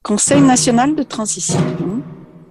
Conseil national de transition,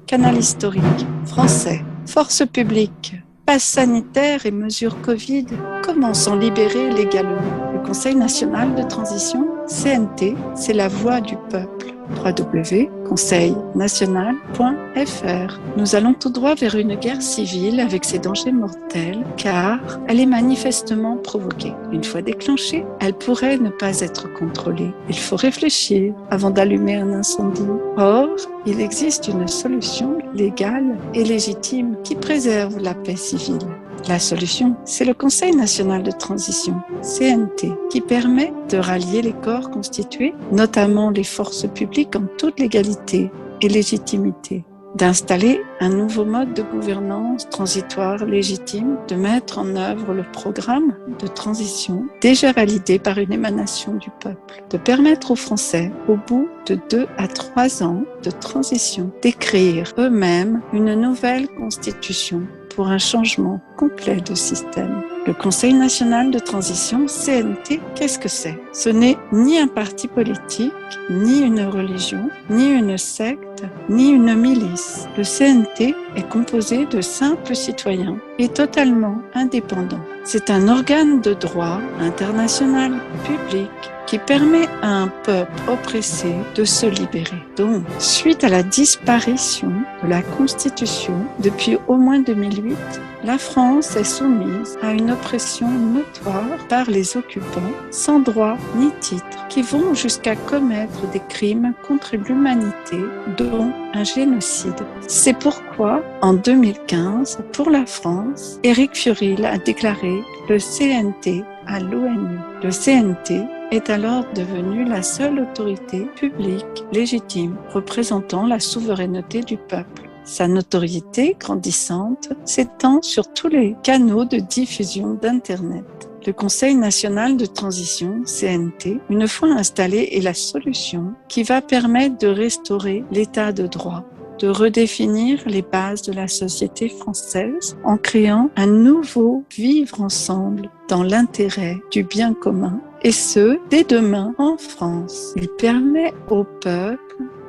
canal historique, français, force publique, passe sanitaire et mesures Covid, comment s'en libérer légalement? Le Conseil national de transition, CNT, c'est la voix du peuple. www.conseilnational.fr. Nous allons tout droit vers une guerre civile avec ses dangers mortels, car elle est manifestement provoquée. Une fois déclenchée, elle pourrait ne pas être contrôlée. Il faut réfléchir avant d'allumer un incendie. Or, il existe une solution légale et légitime qui préserve la paix civile. La solution, c'est le Conseil national de transition, CNT, qui permet de rallier les corps constitués, notamment les forces publiques en toute légalité et légitimité, d'installer un nouveau mode de gouvernance transitoire légitime, de mettre en œuvre le programme de transition déjà validé par une émanation du peuple, de permettre aux Français, au bout de 2 à 3 ans de transition, d'écrire eux-mêmes une nouvelle constitution pour un changement complet de système. Le Conseil national de transition, CNT, qu'est-ce que c'est? Ce n'est ni un parti politique, ni une religion, ni une secte, ni une milice. Le CNT est composé de simples citoyens et totalement indépendants. C'est un organe de droit international public qui permet à un peuple oppressé de se libérer. Donc, suite à la disparition de la Constitution depuis au moins 2008, la France est soumise à une oppression notoire par les occupants, sans droit ni titre, qui vont jusqu'à commettre des crimes contre l'humanité, dont un génocide. C'est pourquoi, en 2015, pour la France, Éric Furil a déclaré le CNT à l'ONU. Le CNT est alors devenu la seule autorité publique légitime représentant la souveraineté du peuple. Sa notoriété grandissante s'étend sur tous les canaux de diffusion d'Internet. Le Conseil national de transition, CNT, une fois installé, est la solution qui va permettre de restaurer l'état de droit, de redéfinir les bases de la société française en créant un nouveau vivre ensemble dans l'intérêt du bien commun, et ce, dès demain en France. Il permet au peuple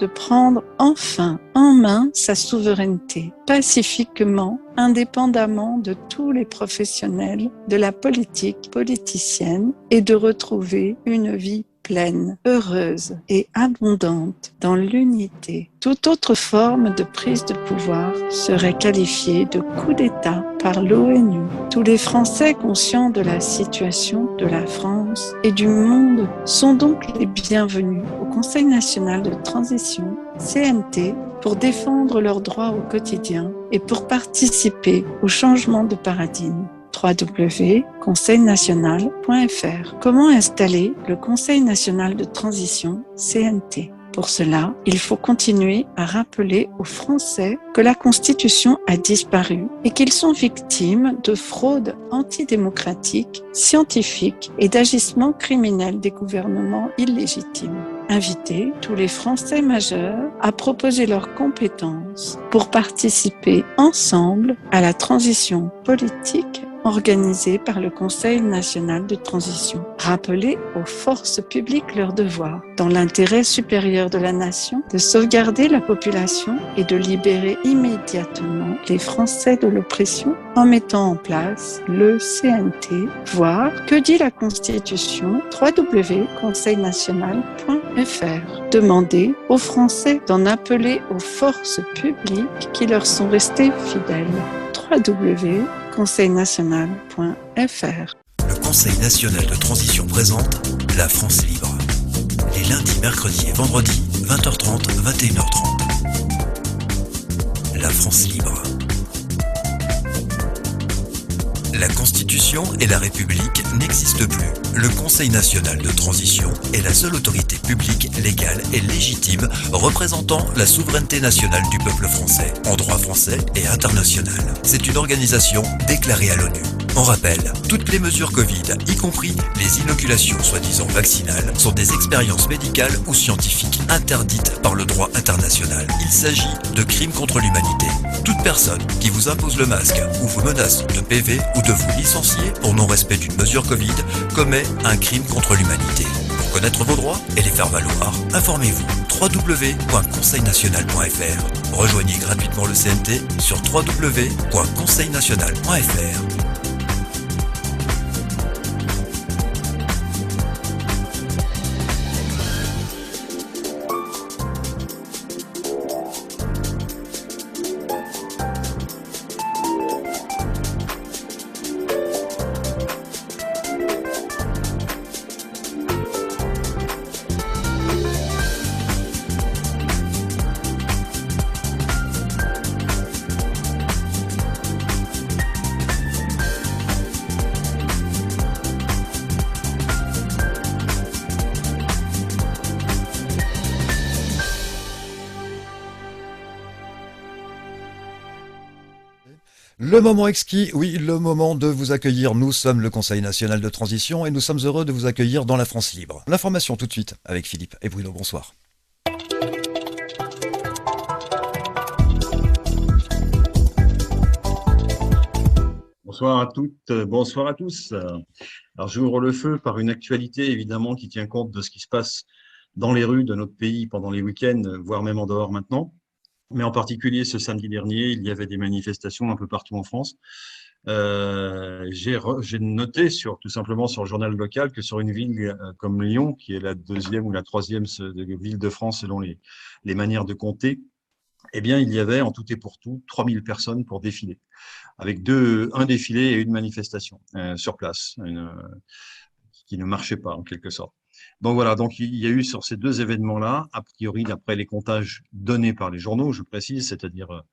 de prendre enfin en main sa souveraineté, pacifiquement, indépendamment de tous les professionnels de la politique politicienne, et de retrouver une vie pleine, heureuse et abondante dans l'unité. Toute autre forme de prise de pouvoir serait qualifiée de coup d'État par l'ONU. Tous les Français conscients de la situation de la France et du monde sont donc les bienvenus au Conseil national de transition, CNT, pour défendre leurs droits au quotidien et pour participer au changement de paradigme. www.conseilnational.fr. Comment installer le Conseil national de transition, CNT? Pour cela, il faut continuer à rappeler aux Français que la Constitution a disparu et qu'ils sont victimes de fraudes antidémocratiques, scientifiques et d'agissements criminels des gouvernements illégitimes. Inviter tous les Français majeurs à proposer leurs compétences pour participer ensemble à la transition politique organisée par le Conseil national de transition. Rappeler aux forces publiques leur devoir, dans l'intérêt supérieur de la nation, de sauvegarder la population et de libérer immédiatement les Français de l'oppression en mettant en place le CNT, voir que dit la Constitution, www.conseilnational.fr. Demander aux Français d'en appeler aux forces publiques qui leur sont restées fidèles. www.conseilnational.fr. Le Conseil national de transition présente La France libre. Les lundis, mercredis et vendredis, 20h30, 21h30. La France libre. La Constitution et la République n'existent plus. Le Conseil national de transition est la seule autorité publique, légale et légitime représentant la souveraineté nationale du peuple français, en droit français et international. C'est une organisation déclarée à l'ONU. On rappelle, toutes les mesures Covid, y compris les inoculations soi-disant vaccinales, sont des expériences médicales ou scientifiques interdites par le droit international. Il s'agit de crimes contre l'humanité. Toute personne qui vous impose le masque ou vous menace de PV ou de vous licencier pour non-respect d'une mesure Covid commet un crime contre l'humanité. Pour connaître vos droits et les faire valoir, informez-vous www.conseilnational.fr. Rejoignez gratuitement le CNT sur www.conseilnational.fr. Le moment exquis, oui, le moment de vous accueillir. Nous sommes le Conseil national de transition et nous sommes heureux de vous accueillir dans la France libre. L'information tout de suite avec Philippe et Bruno, bonsoir. Bonsoir à toutes, bonsoir à tous. Alors j'ouvre le feu par une actualité évidemment qui tient compte de ce qui se passe dans les rues de notre pays pendant les week-ends, voire même en dehors maintenant. Mais en particulier ce samedi dernier, il y avait des manifestations un peu partout en France. J'ai noté tout simplement sur le journal local que sur une ville comme Lyon, qui est la deuxième ou la troisième ville de France selon les manières de compter, eh bien, il y avait en tout et pour tout 3000 personnes pour défiler, avec un défilé et une manifestation sur place, qui ne marchait pas en quelque sorte. Donc voilà, donc il y a eu sur ces deux événements-là, a priori d'après les comptages donnés par les journaux, je précise, c'est-à-dire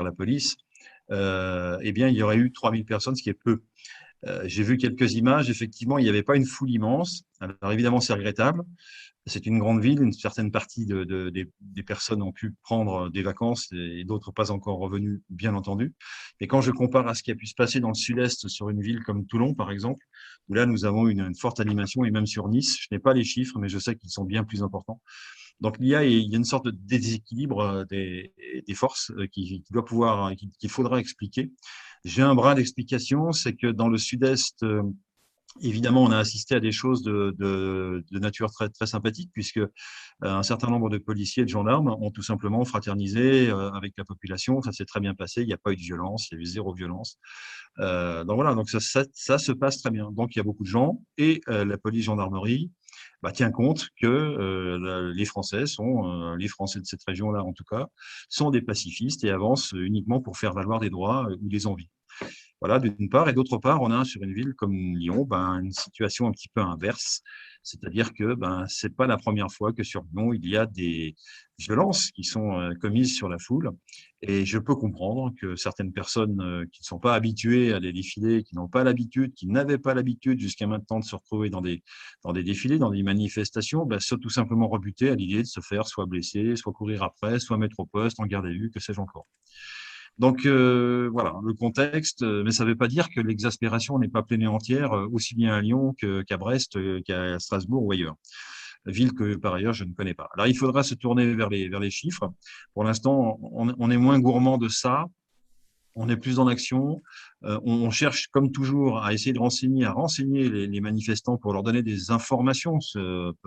la police, eh bien il y aurait eu 3000 personnes, ce qui est peu. J'ai vu quelques images, effectivement, il n'y avait pas une foule immense. Alors évidemment, c'est regrettable. C'est une grande ville, une certaine partie des personnes ont pu prendre des vacances et d'autres pas encore revenus, bien entendu. Et quand je compare à ce qui a pu se passer dans le sud-est, sur une ville comme Toulon, par exemple, où là, nous avons une forte animation, et même sur Nice, je n'ai pas les chiffres, mais je sais qu'ils sont bien plus importants. Donc, il y a une sorte de déséquilibre des forces qui doit pouvoir, qu'il faudra expliquer. J'ai un bras d'explication, c'est que dans le sud-est, évidemment, on a assisté à des choses de nature très, très sympathique, puisque un certain nombre de policiers et de gendarmes ont tout simplement fraternisé avec la population. Ça s'est très bien passé. Il n'y a pas eu de violence, il y a eu zéro violence. Donc voilà, donc ça se passe très bien. Donc il y a beaucoup de gens et la police gendarmerie tient compte que les Français les Français de cette région-là en tout cas, sont des pacifistes et avancent uniquement pour faire valoir des droits ou des envies. Voilà, d'une part. Et d'autre part, on a sur une ville comme Lyon une situation un petit peu inverse. C'est-à-dire que c'est pas la première fois que sur Lyon, il y a des violences qui sont commises sur la foule. Et je peux comprendre que certaines personnes qui ne sont pas habituées à des défilés, qui n'avaient pas l'habitude jusqu'à maintenant de se retrouver dans des défilés, dans des manifestations, soient tout simplement rebutées à l'idée de se faire soit blesser, soit courir après, soit mettre au poste, en garde à vue, que sais-je encore. Donc voilà le contexte, mais ça ne veut pas dire que l'exaspération n'est pas pleine et entière, aussi bien à Lyon qu'à Brest, qu'à Strasbourg ou ailleurs. Ville que par ailleurs je ne connais pas. Alors il faudra se tourner vers les chiffres. Pour l'instant, on est moins gourmand de ça. On est plus dans l'action. On cherche, comme toujours, à essayer à renseigner les manifestants pour leur donner des informations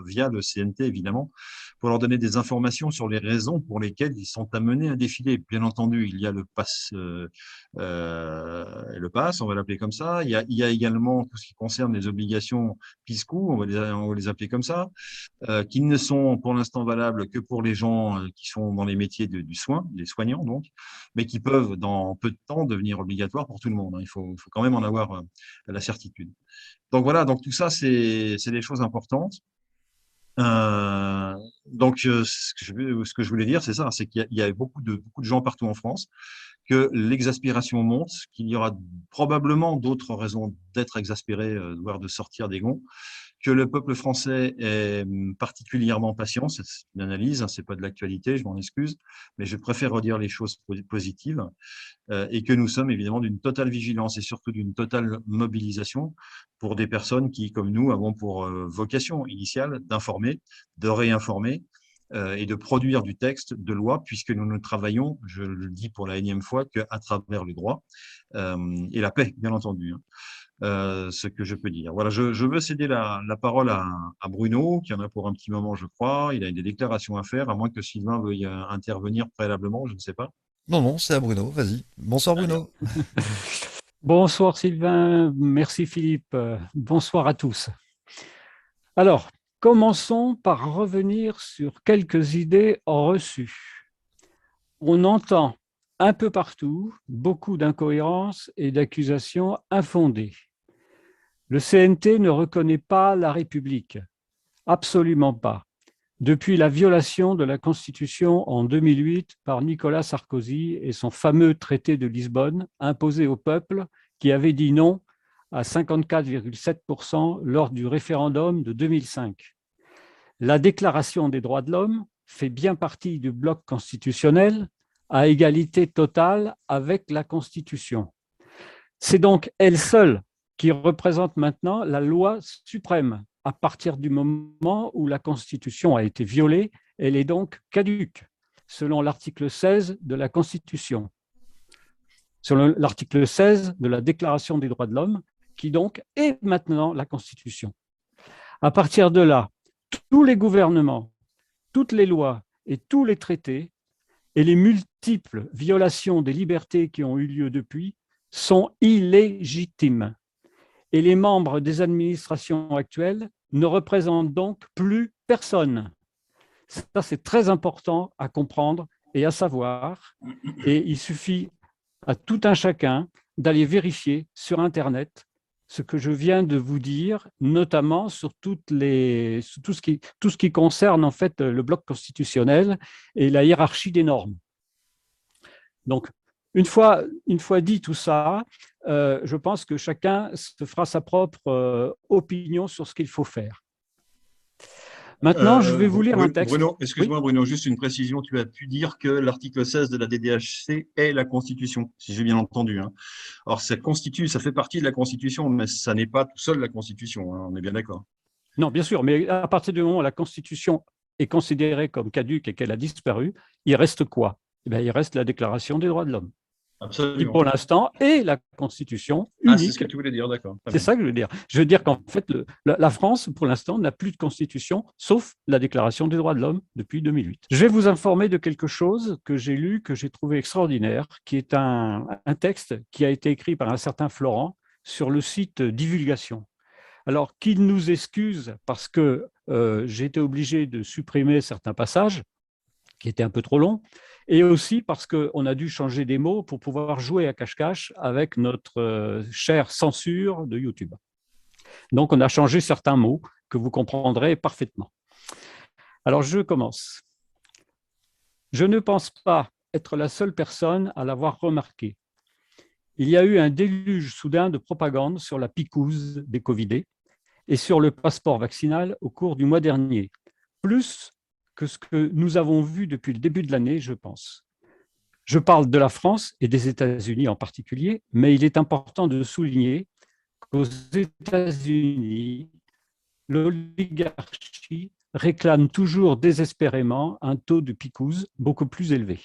via le CNT, évidemment, pour leur donner des informations sur les raisons pour lesquelles ils sont amenés à défiler. Bien entendu, il y a le pass, on va l'appeler comme ça. Il y a également tout ce qui concerne les obligations PISCO, on va les appeler comme ça, qui ne sont pour l'instant valables que pour les gens qui sont dans les métiers du soin, les soignants donc, mais qui peuvent dans peu de temps devenir obligatoires pour tout le monde. Il faut quand même en avoir la certitude. Donc voilà, donc tout ça, c'est des choses importantes. Ce que je voulais dire, c'est ça, c'est qu'il y a beaucoup de gens partout en France, que l'exaspération monte, qu'il y aura probablement d'autres raisons d'être exaspéré, voire de sortir des gonds, que le peuple français est particulièrement patient. C'est une analyse, c'est pas de l'actualité, je m'en excuse, mais je préfère redire les choses positives, et que nous sommes évidemment d'une totale vigilance et surtout d'une totale mobilisation pour des personnes qui, comme nous, avons pour vocation initiale d'informer, de réinformer, et de produire du texte de loi, puisque nous ne travaillons, je le dis pour la énième fois, qu'à travers le droit et la paix, bien entendu. ce que je peux dire. Voilà, je veux céder la parole à Bruno, qui en a pour un petit moment, je crois. Il a des déclarations à faire, à moins que Sylvain veuille intervenir préalablement, je ne sais pas. Non, non, c'est à Bruno, vas-y. Bonsoir Très bien. Bruno. Bonsoir Sylvain, merci Philippe, bonsoir à tous. Alors, commençons par revenir sur quelques idées reçues. On entend un peu partout beaucoup d'incohérences et d'accusations infondées. Le CNT ne reconnaît pas la République, absolument pas. Depuis la violation de la Constitution en 2008 par Nicolas Sarkozy et son fameux traité de Lisbonne imposé au peuple qui avait dit non à 54,7% lors du référendum de 2005. La Déclaration des droits de l'homme fait bien partie du bloc constitutionnel à égalité totale avec la Constitution. C'est donc elle seule qui représente maintenant la loi suprême. À partir du moment où la Constitution a été violée, elle est donc caduque, selon l'article 16 de la Constitution, selon l'article 16 de la Déclaration des droits de l'homme, qui donc est maintenant la Constitution. À partir de là, tous les gouvernements, toutes les lois et tous les traités et les multiples violations des libertés qui ont eu lieu depuis sont illégitimes. Et les membres des administrations actuelles ne représentent donc plus personne. Ça, c'est très important à comprendre et à savoir. Et il suffit à tout un chacun d'aller vérifier sur Internet ce que je viens de vous dire, notamment sur tout ce qui concerne en fait le bloc constitutionnel et la hiérarchie des normes. Donc, une fois dit tout ça, je pense que chacun se fera sa propre opinion sur ce qu'il faut faire. Maintenant, je vais vous lire un texte. Bruno, excuse-moi, oui. Bruno, juste une précision. Tu as pu dire que l'article 16 de la DDHC est la Constitution, si j'ai bien entendu. Hein. Or, ça fait partie de la Constitution, mais ça n'est pas tout seul la Constitution. Hein, on est bien d'accord. Non, bien sûr, mais à partir du moment où la Constitution est considérée comme caduque et qu'elle a disparu, il reste quoi ? Eh bien, il reste la Déclaration des droits de l'homme. Absolument. Qui, pour l'instant, est la Constitution unique. Ah, c'est ce que tu voulais dire, d'accord. C'est ça que je veux dire. Je veux dire qu'en fait, la France, pour l'instant, n'a plus de Constitution, sauf la Déclaration des droits de l'homme depuis 2008. Je vais vous informer de quelque chose que j'ai lu, que j'ai trouvé extraordinaire, qui est un texte qui a été écrit par un certain Florent sur le site Divulgation. Alors, qu'il nous excuse parce que j'ai été obligé de supprimer certains passages qui étaient un peu trop longs, et aussi parce qu'on a dû changer des mots pour pouvoir jouer à cache-cache avec notre chère censure de YouTube. Donc, on a changé certains mots que vous comprendrez parfaitement. Alors, je commence. Je ne pense pas être la seule personne à l'avoir remarqué. Il y a eu un déluge soudain de propagande sur la picouse des Covidés et sur le passeport vaccinal au cours du mois dernier, plus que ce que nous avons vu depuis le début de l'année, je pense. Je parle de la France et des États-Unis en particulier, mais il est important de souligner qu'aux États-Unis, l'oligarchie réclame toujours désespérément un taux de picouse beaucoup plus élevé.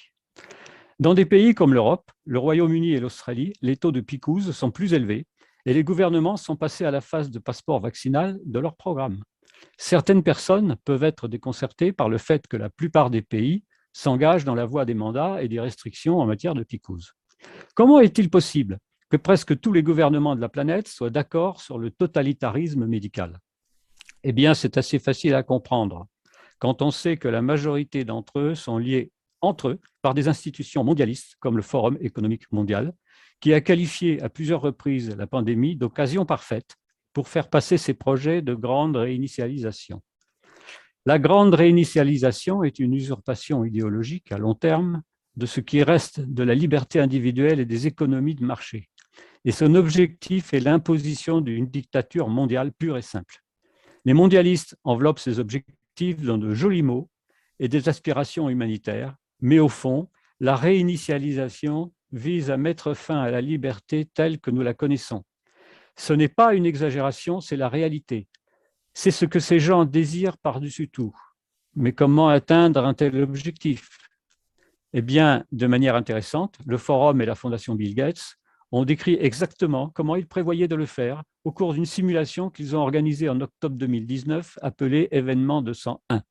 Dans des pays comme l'Europe, le Royaume-Uni et l'Australie, les taux de picouse sont plus élevés et les gouvernements sont passés à la phase de passeport vaccinal de leur programme. Certaines personnes peuvent être déconcertées par le fait que la plupart des pays s'engagent dans la voie des mandats et des restrictions en matière de picouse. Comment est-il possible que presque tous les gouvernements de la planète soient d'accord sur le totalitarisme médical ? Eh bien, c'est assez facile à comprendre quand on sait que la majorité d'entre eux sont liés entre eux par des institutions mondialistes comme le Forum économique mondial, qui a qualifié à plusieurs reprises la pandémie d'occasion parfaite pour faire passer ses projets de grande réinitialisation. La grande réinitialisation est une usurpation idéologique à long terme de ce qui reste de la liberté individuelle et des économies de marché. Et son objectif est l'imposition d'une dictature mondiale pure et simple. Les mondialistes enveloppent ces objectifs dans de jolis mots et des aspirations humanitaires, mais au fond, la réinitialisation vise à mettre fin à la liberté telle que nous la connaissons. Ce n'est pas une exagération, c'est la réalité. C'est ce que ces gens désirent par-dessus tout. Mais comment atteindre un tel objectif ? Eh bien, de manière intéressante, le Forum et la Fondation Bill Gates ont décrit exactement comment ils prévoyaient de le faire au cours d'une simulation qu'ils ont organisée en octobre 2019 appelée événement 201.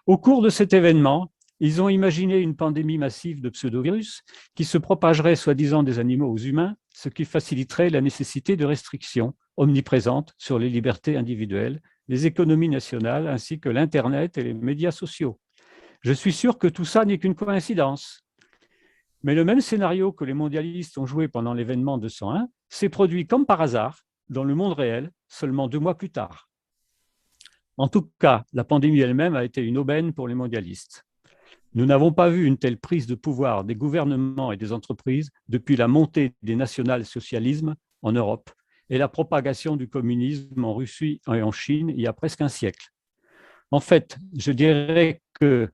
Au cours de cet événement, ils ont imaginé une pandémie massive de pseudovirus qui se propagerait soi-disant des animaux aux humains, ce qui faciliterait la nécessité de restrictions omniprésentes sur les libertés individuelles, les économies nationales ainsi que l'Internet et les médias sociaux. Je suis sûr que tout ça n'est qu'une coïncidence. Mais le même scénario que les mondialistes ont joué pendant l'événement 201 s'est produit comme par hasard dans le monde réel seulement 2 mois plus tard. En tout cas, la pandémie elle-même a été une aubaine pour les mondialistes. Nous n'avons pas vu une telle prise de pouvoir des gouvernements et des entreprises depuis la montée des national-socialismes en Europe et la propagation du communisme en Russie et en Chine il y a presque un siècle. En fait, je dirais que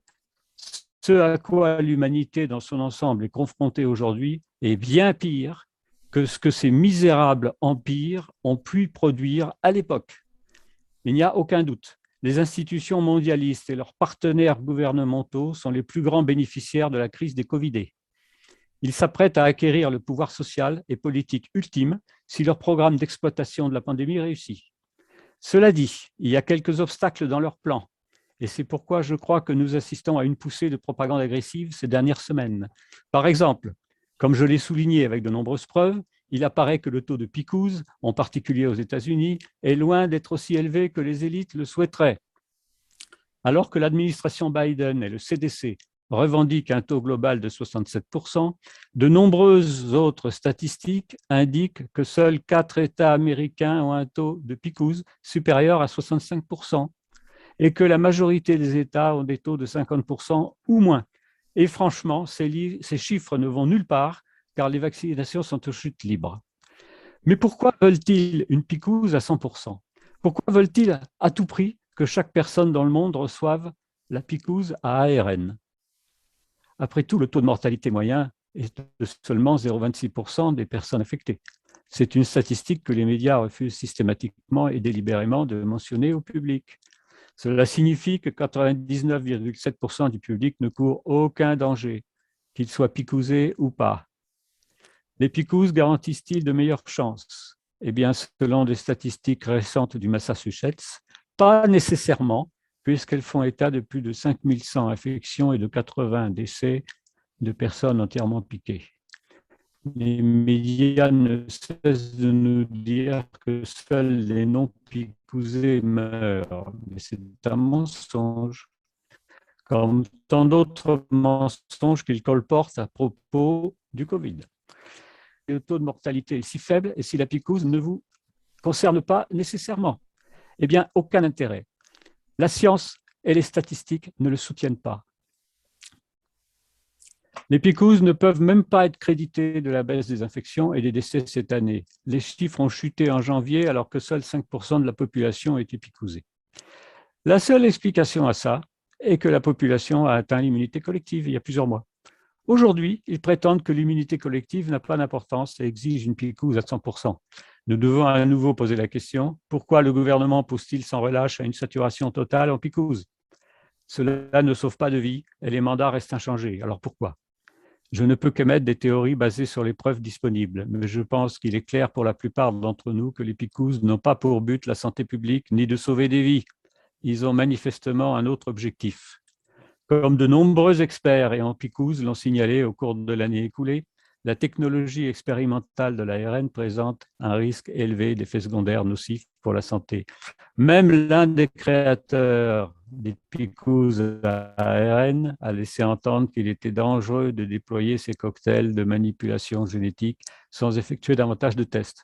ce à quoi l'humanité dans son ensemble est confrontée aujourd'hui est bien pire que ce que ces misérables empires ont pu produire à l'époque. Il n'y a aucun doute. Les institutions mondialistes et leurs partenaires gouvernementaux sont les plus grands bénéficiaires de la crise des Covidés. Ils s'apprêtent à acquérir le pouvoir social et politique ultime si leur programme d'exploitation de la pandémie réussit. Cela dit, il y a quelques obstacles dans leur plan. Et c'est pourquoi je crois que nous assistons à une poussée de propagande agressive ces dernières semaines. Par exemple, comme je l'ai souligné avec de nombreuses preuves, il apparaît que le taux de picouse, en particulier aux États-Unis, est loin d'être aussi élevé que les élites le souhaiteraient. Alors que l'administration Biden et le CDC revendiquent un taux global de 67%, de nombreuses autres statistiques indiquent que seuls 4 États américains ont un taux de picouse supérieur à 65%. Et que la majorité des États ont des taux de 50% ou moins. Et franchement, ces chiffres ne vont nulle part, car les vaccinations sont aux chutes libres. Mais pourquoi veulent-ils une picouse à 100%? Pourquoi veulent-ils à tout prix que chaque personne dans le monde reçoive la picouse à ARN? Après tout, le taux de mortalité moyen est de seulement 0,26% des personnes infectées. C'est une statistique que les médias refusent systématiquement et délibérément de mentionner au public. Cela signifie que 99,7% du public ne court aucun danger, qu'il soit picousé ou pas. Les picouses garantissent-ils de meilleures chances? Eh bien, selon des statistiques récentes du Massachusetts, pas nécessairement, puisqu'elles font état de plus de 5100 infections et de 80 décès de personnes entièrement piquées. Les médias ne cessent de nous dire que seuls les non-picousés meurent, mais c'est un mensonge, comme tant d'autres mensonges qu'ils colportent à propos du Covid. Le taux de mortalité est si faible et si la picouse ne vous concerne pas nécessairement, eh bien, aucun intérêt. La science et les statistiques ne le soutiennent pas. Les picouses ne peuvent même pas être créditées de la baisse des infections et des décès cette année. Les chiffres ont chuté en janvier alors que seuls 5% de la population était picousée. La seule explication à ça est que la population a atteint l'immunité collective il y a plusieurs mois. Aujourd'hui, ils prétendent que l'immunité collective n'a pas d'importance et exige une picouse à 100%. Nous devons à nouveau poser la question, pourquoi le gouvernement pousse-t-il sans relâche à une saturation totale en picouse? Cela ne sauve pas de vie et les mandats restent inchangés. Alors pourquoi? Je ne peux qu'émettre des théories basées sur les preuves disponibles, mais je pense qu'il est clair pour la plupart d'entre nous que les picouses n'ont pas pour but la santé publique ni de sauver des vies. Ils ont manifestement un autre objectif. Comme de nombreux experts et en picouse l'ont signalé au cours de l'année écoulée, la technologie expérimentale de l'ARN présente un risque élevé d'effets secondaires nocifs pour la santé. Même l'un des créateurs des picouses à ARN a laissé entendre qu'il était dangereux de déployer ces cocktails de manipulation génétique sans effectuer davantage de tests.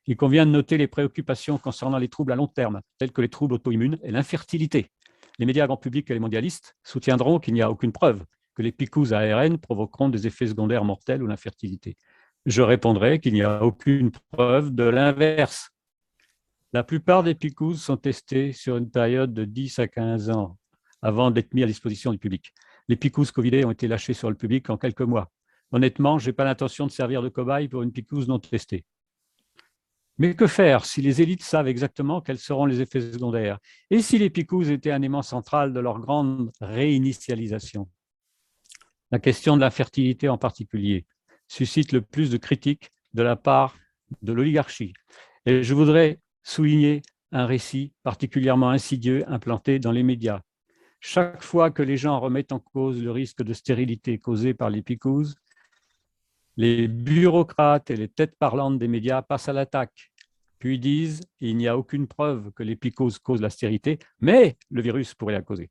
Il convient de noter les préoccupations concernant les troubles à long terme, tels que les troubles auto-immunes et l'infertilité. Les médias grand public et les mondialistes soutiendront qu'il n'y a aucune preuve que les picouses à ARN provoqueront des effets secondaires mortels ou l'infertilité. Je répondrai qu'il n'y a aucune preuve de l'inverse. La plupart des picouses sont testées sur une période de 10 à 15 ans avant d'être mis à disposition du public. Les picouses Covidées ont été lâchées sur le public en quelques mois. Honnêtement, je n'ai pas l'intention de servir de cobaye pour une picouse non testée. Mais que faire si les élites savent exactement quels seront les effets secondaires? Et si les picouses étaient un élément central de leur grande réinitialisation? La question de l'infertilité en particulier suscite le plus de critiques de la part de l'oligarchie. Et je voudrais souligner un récit particulièrement insidieux implanté dans les médias. Chaque fois que les gens remettent en cause le risque de stérilité causé par les picouzes, les bureaucrates et les têtes parlantes des médias passent à l'attaque, puis disent « il n'y a aucune preuve que les picouzes causent la stérilité, mais le virus pourrait la causer ».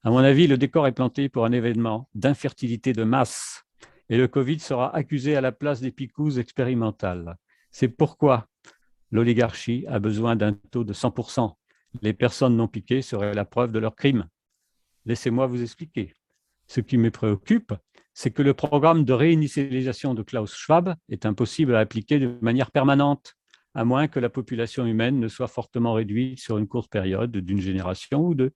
À mon avis, le décor est planté pour un événement d'infertilité de masse et le Covid sera accusé à la place des picouzes expérimentales. C'est pourquoi l'oligarchie a besoin d'un taux de 100%. Les personnes non piquées seraient la preuve de leur crime. Laissez-moi vous expliquer. Ce qui me préoccupe, c'est que le programme de réinitialisation de Klaus Schwab est impossible à appliquer de manière permanente, à moins que la population humaine ne soit fortement réduite sur une courte période d'une génération ou deux.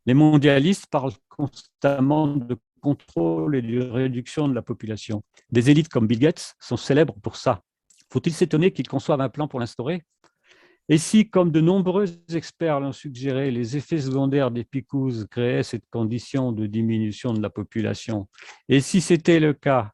Les mondialistes parlent constamment de contrôle et de réduction de la population. Des élites comme Bill Gates sont célèbres pour ça. Faut-il s'étonner qu'ils conçoivent un plan pour l'instaurer? Et si, comme de nombreux experts l'ont suggéré, les effets secondaires des picouzes créaient cette condition de diminution de la population, et si c'était le cas,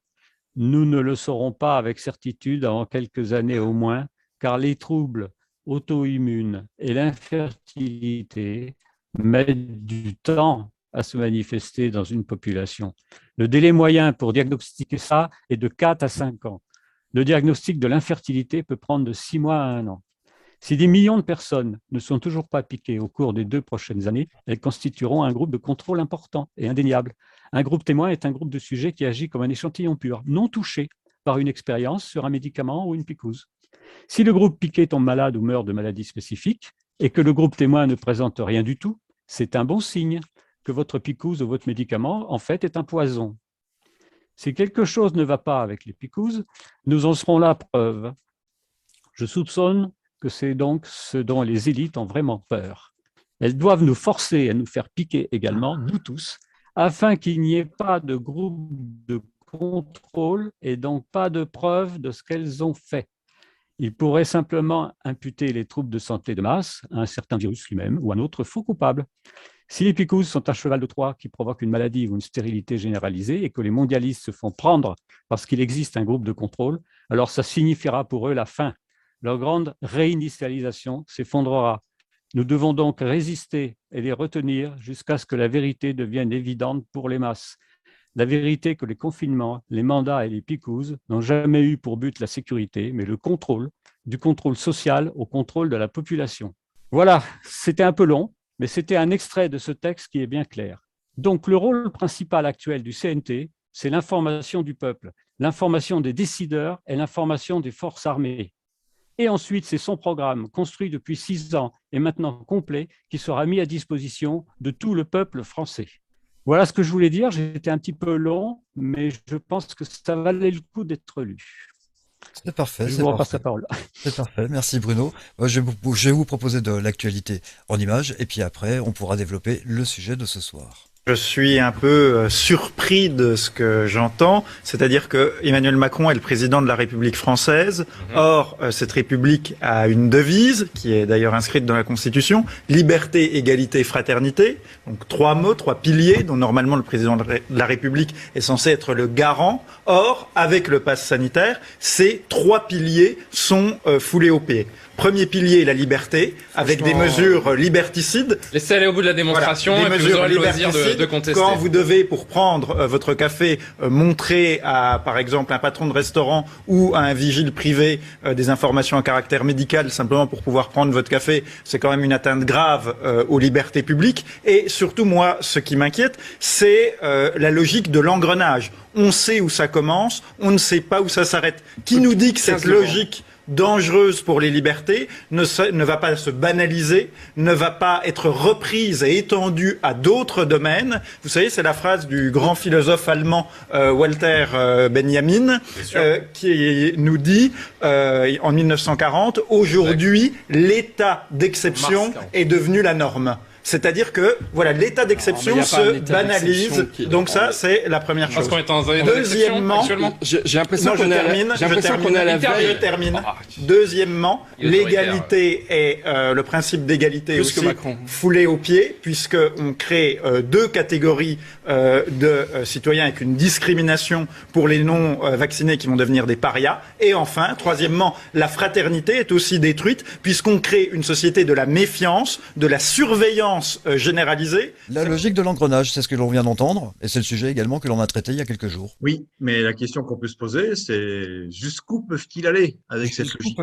nous ne le saurons pas avec certitude avant quelques années au moins, car les troubles auto-immunes et l'infertilité mettent du temps à se manifester dans une population. Le délai moyen pour diagnostiquer ça est de 4 à 5 ans. Le diagnostic de l'infertilité peut prendre de 6 mois à 1 an. Si des millions de personnes ne sont toujours pas piquées au cours des 2 prochaines années, elles constitueront un groupe de contrôle important et indéniable. Un groupe témoin est un groupe de sujets qui agit comme un échantillon pur, non touché par une expérience sur un médicament ou une picouse. Si le groupe piqué tombe malade ou meurt de maladies spécifiques et que le groupe témoin ne présente rien du tout, c'est un bon signe que votre picouse ou votre médicament, en fait, est un poison. Si quelque chose ne va pas avec les picouzes, nous en serons la preuve. Je soupçonne que c'est donc ce dont les élites ont vraiment peur. Elles doivent nous forcer à nous faire piquer également, nous tous, afin qu'il n'y ait pas de groupe de contrôle et donc pas de preuve de ce qu'elles ont fait. Ils pourraient simplement imputer les troubles de santé de masse à un certain virus lui-même ou à un autre faux coupable. Si les picouzes sont un cheval de Troie qui provoque une maladie ou une stérilité généralisée et que les mondialistes se font prendre parce qu'il existe un groupe de contrôle, alors ça signifiera pour eux la fin. Leur grande réinitialisation s'effondrera. Nous devons donc résister et les retenir jusqu'à ce que la vérité devienne évidente pour les masses. La vérité que les confinements, les mandats et les picouzes n'ont jamais eu pour but la sécurité, mais le contrôle, du contrôle social au contrôle de la population. Voilà, c'était un peu long, mais c'était un extrait de ce texte qui est bien clair. Donc le rôle principal actuel du CNT, c'est l'information du peuple, l'information des décideurs et l'information des forces armées. Et ensuite, c'est son programme, construit depuis 6 ans et maintenant complet, qui sera mis à disposition de tout le peuple français. Voilà ce que je voulais dire. J'étais un petit peu long, mais je pense que ça valait le coup d'être lu. C'est parfait. Je vous repasse la parole. C'est parfait. Merci Bruno. Je vais vous proposer de l'actualité en images et puis après, on pourra développer le sujet de ce soir. Je suis un peu surpris de ce que j'entends, c'est-à-dire que Emmanuel Macron est le président de la République française. Or, cette République a une devise, qui est d'ailleurs inscrite dans la Constitution, liberté, égalité, fraternité. Donc 3 mots, 3 piliers, dont normalement le président de la République est censé être le garant. Or, avec le pass sanitaire, ces 3 piliers sont foulés aux pieds. Premier pilier, la liberté, avec des mesures liberticides. Laissez aller au bout de la démonstration, voilà, et puis vous aurez le loisir de contester. Quand vous devez, pour prendre votre café, montrer à, par exemple, un patron de restaurant ou à un vigile privé des informations à caractère médical, simplement pour pouvoir prendre votre café, c'est quand même une atteinte grave aux libertés publiques. Et surtout, moi, ce qui m'inquiète, c'est la logique de l'engrenage. On sait où ça commence, on ne sait pas où ça s'arrête. Qui nous dit que cette logique dangereuse pour les libertés ne va pas se banaliser, ne va pas être reprise et étendue à d'autres domaines. Vous savez, c'est la phrase du grand philosophe allemand Walter Benjamin qui nous dit en 1940, aujourd'hui, l'état d'exception est devenu la norme. C'est-à-dire que voilà, l'état d'exception se banalise. Donc ça, c'est la première chose. Parce qu'on est dans un état Deuxièmement, j'ai l'impression qu'on est à la veille. Je termine. Deuxièmement, l'égalité est le principe d'égalité aussi foulé aux pieds, puisque on crée deux catégories de citoyens avec une discrimination pour les non vaccinés qui vont devenir des parias. Et enfin, troisièmement, la fraternité est aussi détruite, puisqu'on crée une société de la méfiance, de la surveillance généralisée. La logique de l'engrenage, c'est ce que l'on vient d'entendre, et c'est le sujet également que l'on a traité il y a quelques jours. Oui, mais la question qu'on peut se poser, c'est jusqu'où peuvent-ils aller avec cette logique?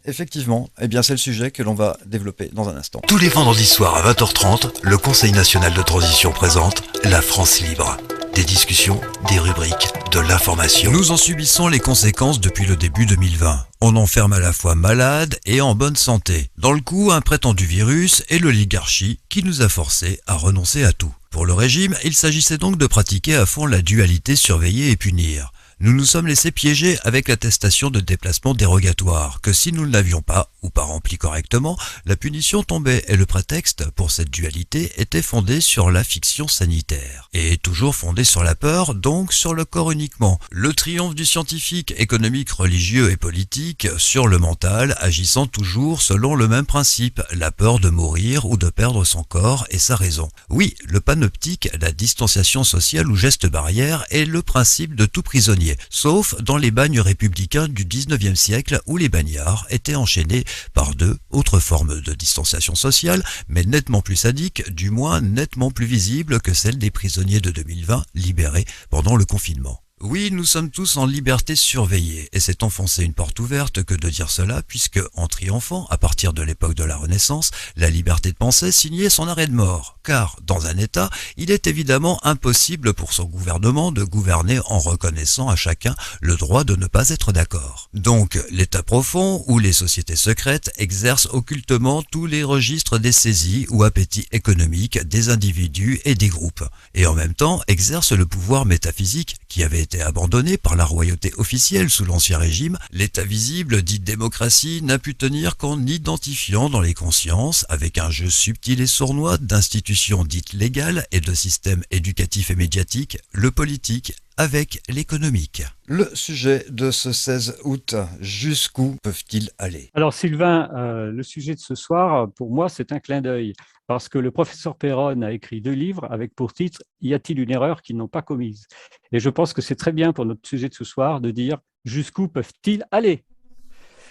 Effectivement, eh bien c'est le sujet que l'on va développer dans un instant. Tous les vendredis soirs à 20h30, le Conseil national de transition présente La France libre. Des discussions, des rubriques, de l'information. Nous en subissons les conséquences depuis le début 2020. On enferme à la fois malades et en bonne santé. Dans le coup, un prétendu virus et l'oligarchie qui nous a forcés à renoncer à tout. Pour le régime, il s'agissait donc de pratiquer à fond la dualité surveiller et punir. Nous nous sommes laissés piéger avec l'attestation de déplacement dérogatoire, que si nous ne l'avions pas, ou pas rempli correctement, la punition tombait et le prétexte pour cette dualité était fondé sur la fiction sanitaire. Et toujours fondé sur la peur, donc sur le corps uniquement. Le triomphe du scientifique, économique, religieux et politique sur le mental, agissant toujours selon le même principe, la peur de mourir ou de perdre son corps et sa raison. Oui, le panoptique, la distanciation sociale ou geste barrière est le principe de tout prisonnier. Sauf dans les bagnes républicains du 19e siècle où les bagnards étaient enchaînés par deux autres formes de distanciation sociale, mais nettement plus sadiques, du moins nettement plus visibles que celles des prisonniers de 2020 libérés pendant le confinement. Oui, nous sommes tous en liberté surveillée, et c'est enfoncer une porte ouverte que de dire cela, puisque, en triomphant, à partir de l'époque de la Renaissance, la liberté de penser signait son arrêt de mort, car, dans un État, il est évidemment impossible pour son gouvernement de gouverner en reconnaissant à chacun le droit de ne pas être d'accord. Donc, l'État profond, ou les sociétés secrètes, exercent occultement tous les registres des saisies ou appétits économiques des individus et des groupes, et en même temps exercent le pouvoir métaphysique qui avait été abandonné par la royauté officielle sous l'Ancien Régime, l'État visible, dit démocratie, n'a pu tenir qu'en identifiant dans les consciences, avec un jeu subtil et sournois d'institutions dites légales et de systèmes éducatifs et médiatiques, le politique avec l'économique. Le sujet de ce 16 août, jusqu'où peuvent-ils aller? Alors Sylvain, le sujet de ce soir, pour moi, c'est un clin d'œil, parce que le professeur Perron a écrit 2 livres avec pour titre « Y a-t-il une erreur qu'ils n'ont pas commise ?» Et je pense que c'est très bien pour notre sujet de ce soir de dire « Jusqu'où peuvent-ils aller ?»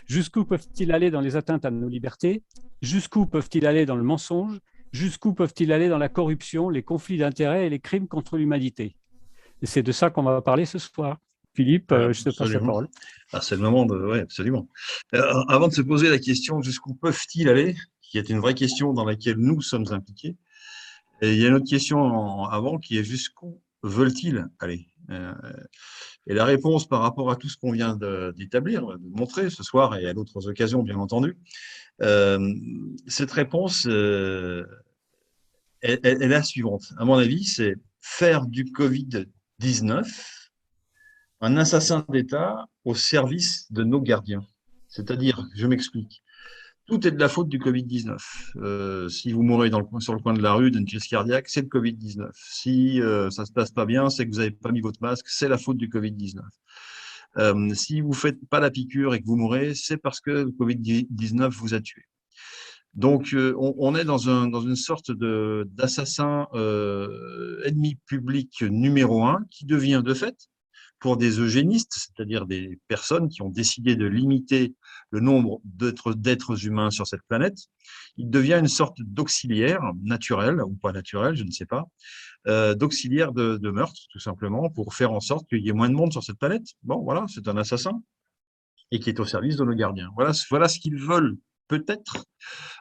Jusqu'où peuvent-ils aller dans les atteintes à nos libertés? Jusqu'où peuvent-ils aller dans le mensonge? Jusqu'où peuvent-ils aller dans la corruption, les conflits d'intérêts et les crimes contre l'humanité? Et c'est de ça qu'on va parler ce soir. Philippe, je te passe la parole. Ah, c'est le moment de... Oui, absolument. Avant de se poser la question « Jusqu'où peuvent-ils aller ?» qui est une vraie question dans laquelle nous sommes impliqués, et il y a une autre question avant qui est « Jusqu'où veulent-ils aller ?» Et la réponse par rapport à tout ce qu'on vient d'établir, de montrer ce soir et à d'autres occasions, bien entendu, cette réponse est la suivante. À mon avis, c'est faire du Covid-19 un assassin d'État au service de nos gardiens. C'est-à-dire, je m'explique, tout est de la faute du Covid-19. Si vous mourrez sur le coin de la rue d'une crise cardiaque, c'est le Covid-19. Si ça ne se passe pas bien, c'est que vous n'avez pas mis votre masque, c'est la faute du Covid-19. Si vous ne faites pas la piqûre et que vous mourrez, c'est parce que le Covid-19 vous a tué. Donc, on est dans une sorte d'assassin ennemi public numéro 1 qui devient de fait, pour des eugénistes, c'est-à-dire des personnes qui ont décidé de limiter le nombre d'êtres humains sur cette planète, il devient une sorte d'auxiliaire naturel, ou pas naturel, je ne sais pas, d'auxiliaire de meurtre, tout simplement, pour faire en sorte qu'il y ait moins de monde sur cette planète. Bon, voilà, c'est un assassin, et qui est au service de nos gardiens. Voilà ce qu'ils veulent, peut-être.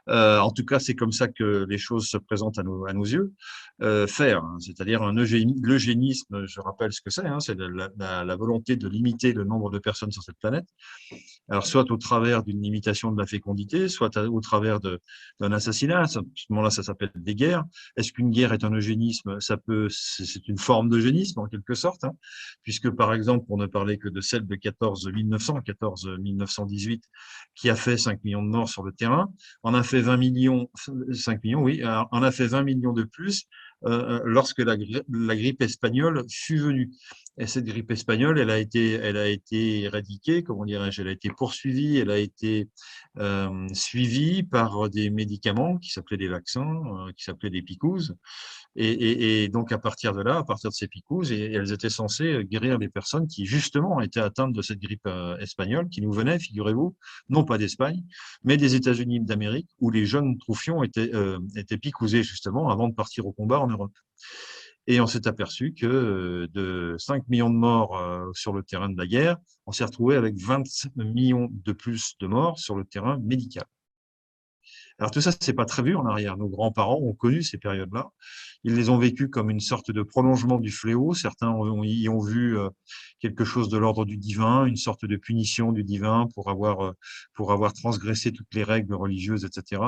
En tout cas, c'est comme ça que les choses se présentent à nos yeux, faire, hein, c'est-à-dire l'eugénisme, je rappelle ce que c'est, hein, c'est la volonté de limiter le nombre de personnes sur cette planète, alors soit au travers d'une limitation de la fécondité, soit au travers d'un assassinat, à ce moment-là ça s'appelle des guerres. Est-ce qu'une guerre est un eugénisme? C'est une forme d'eugénisme en quelque sorte, hein, puisque par exemple, pour ne parler que de celle de 1918, qui a fait 5 millions de morts sur le terrain. On a fait 20 millions, 5 millions, oui, on a fait 20 millions de plus lorsque la grippe espagnole fut venue. Et cette grippe espagnole, elle a été éradiquée, comment dirais-je, elle a été poursuivie, elle a été suivie par des médicaments qui s'appelaient des vaccins, qui s'appelaient des picouzes. Et donc, à partir de là, à partir de ces picouzes, elles étaient censées guérir les personnes qui, justement, étaient atteintes de cette grippe espagnole, qui nous venait, figurez-vous, non pas d'Espagne, mais des États-Unis d'Amérique, où les jeunes troufions étaient picousés, justement, avant de partir au combat en Europe. Et on s'est aperçu que de 5 millions de morts sur le terrain de la guerre, on s'est retrouvé avec 20 millions de plus de morts sur le terrain médical. Alors tout ça, c'est pas très vu en arrière. Nos grands-parents ont connu ces périodes-là. Ils les ont vécues comme une sorte de prolongement du fléau. Certains y ont vu quelque chose de l'ordre du divin, une sorte de punition du divin pour avoir transgressé toutes les règles religieuses, etc.,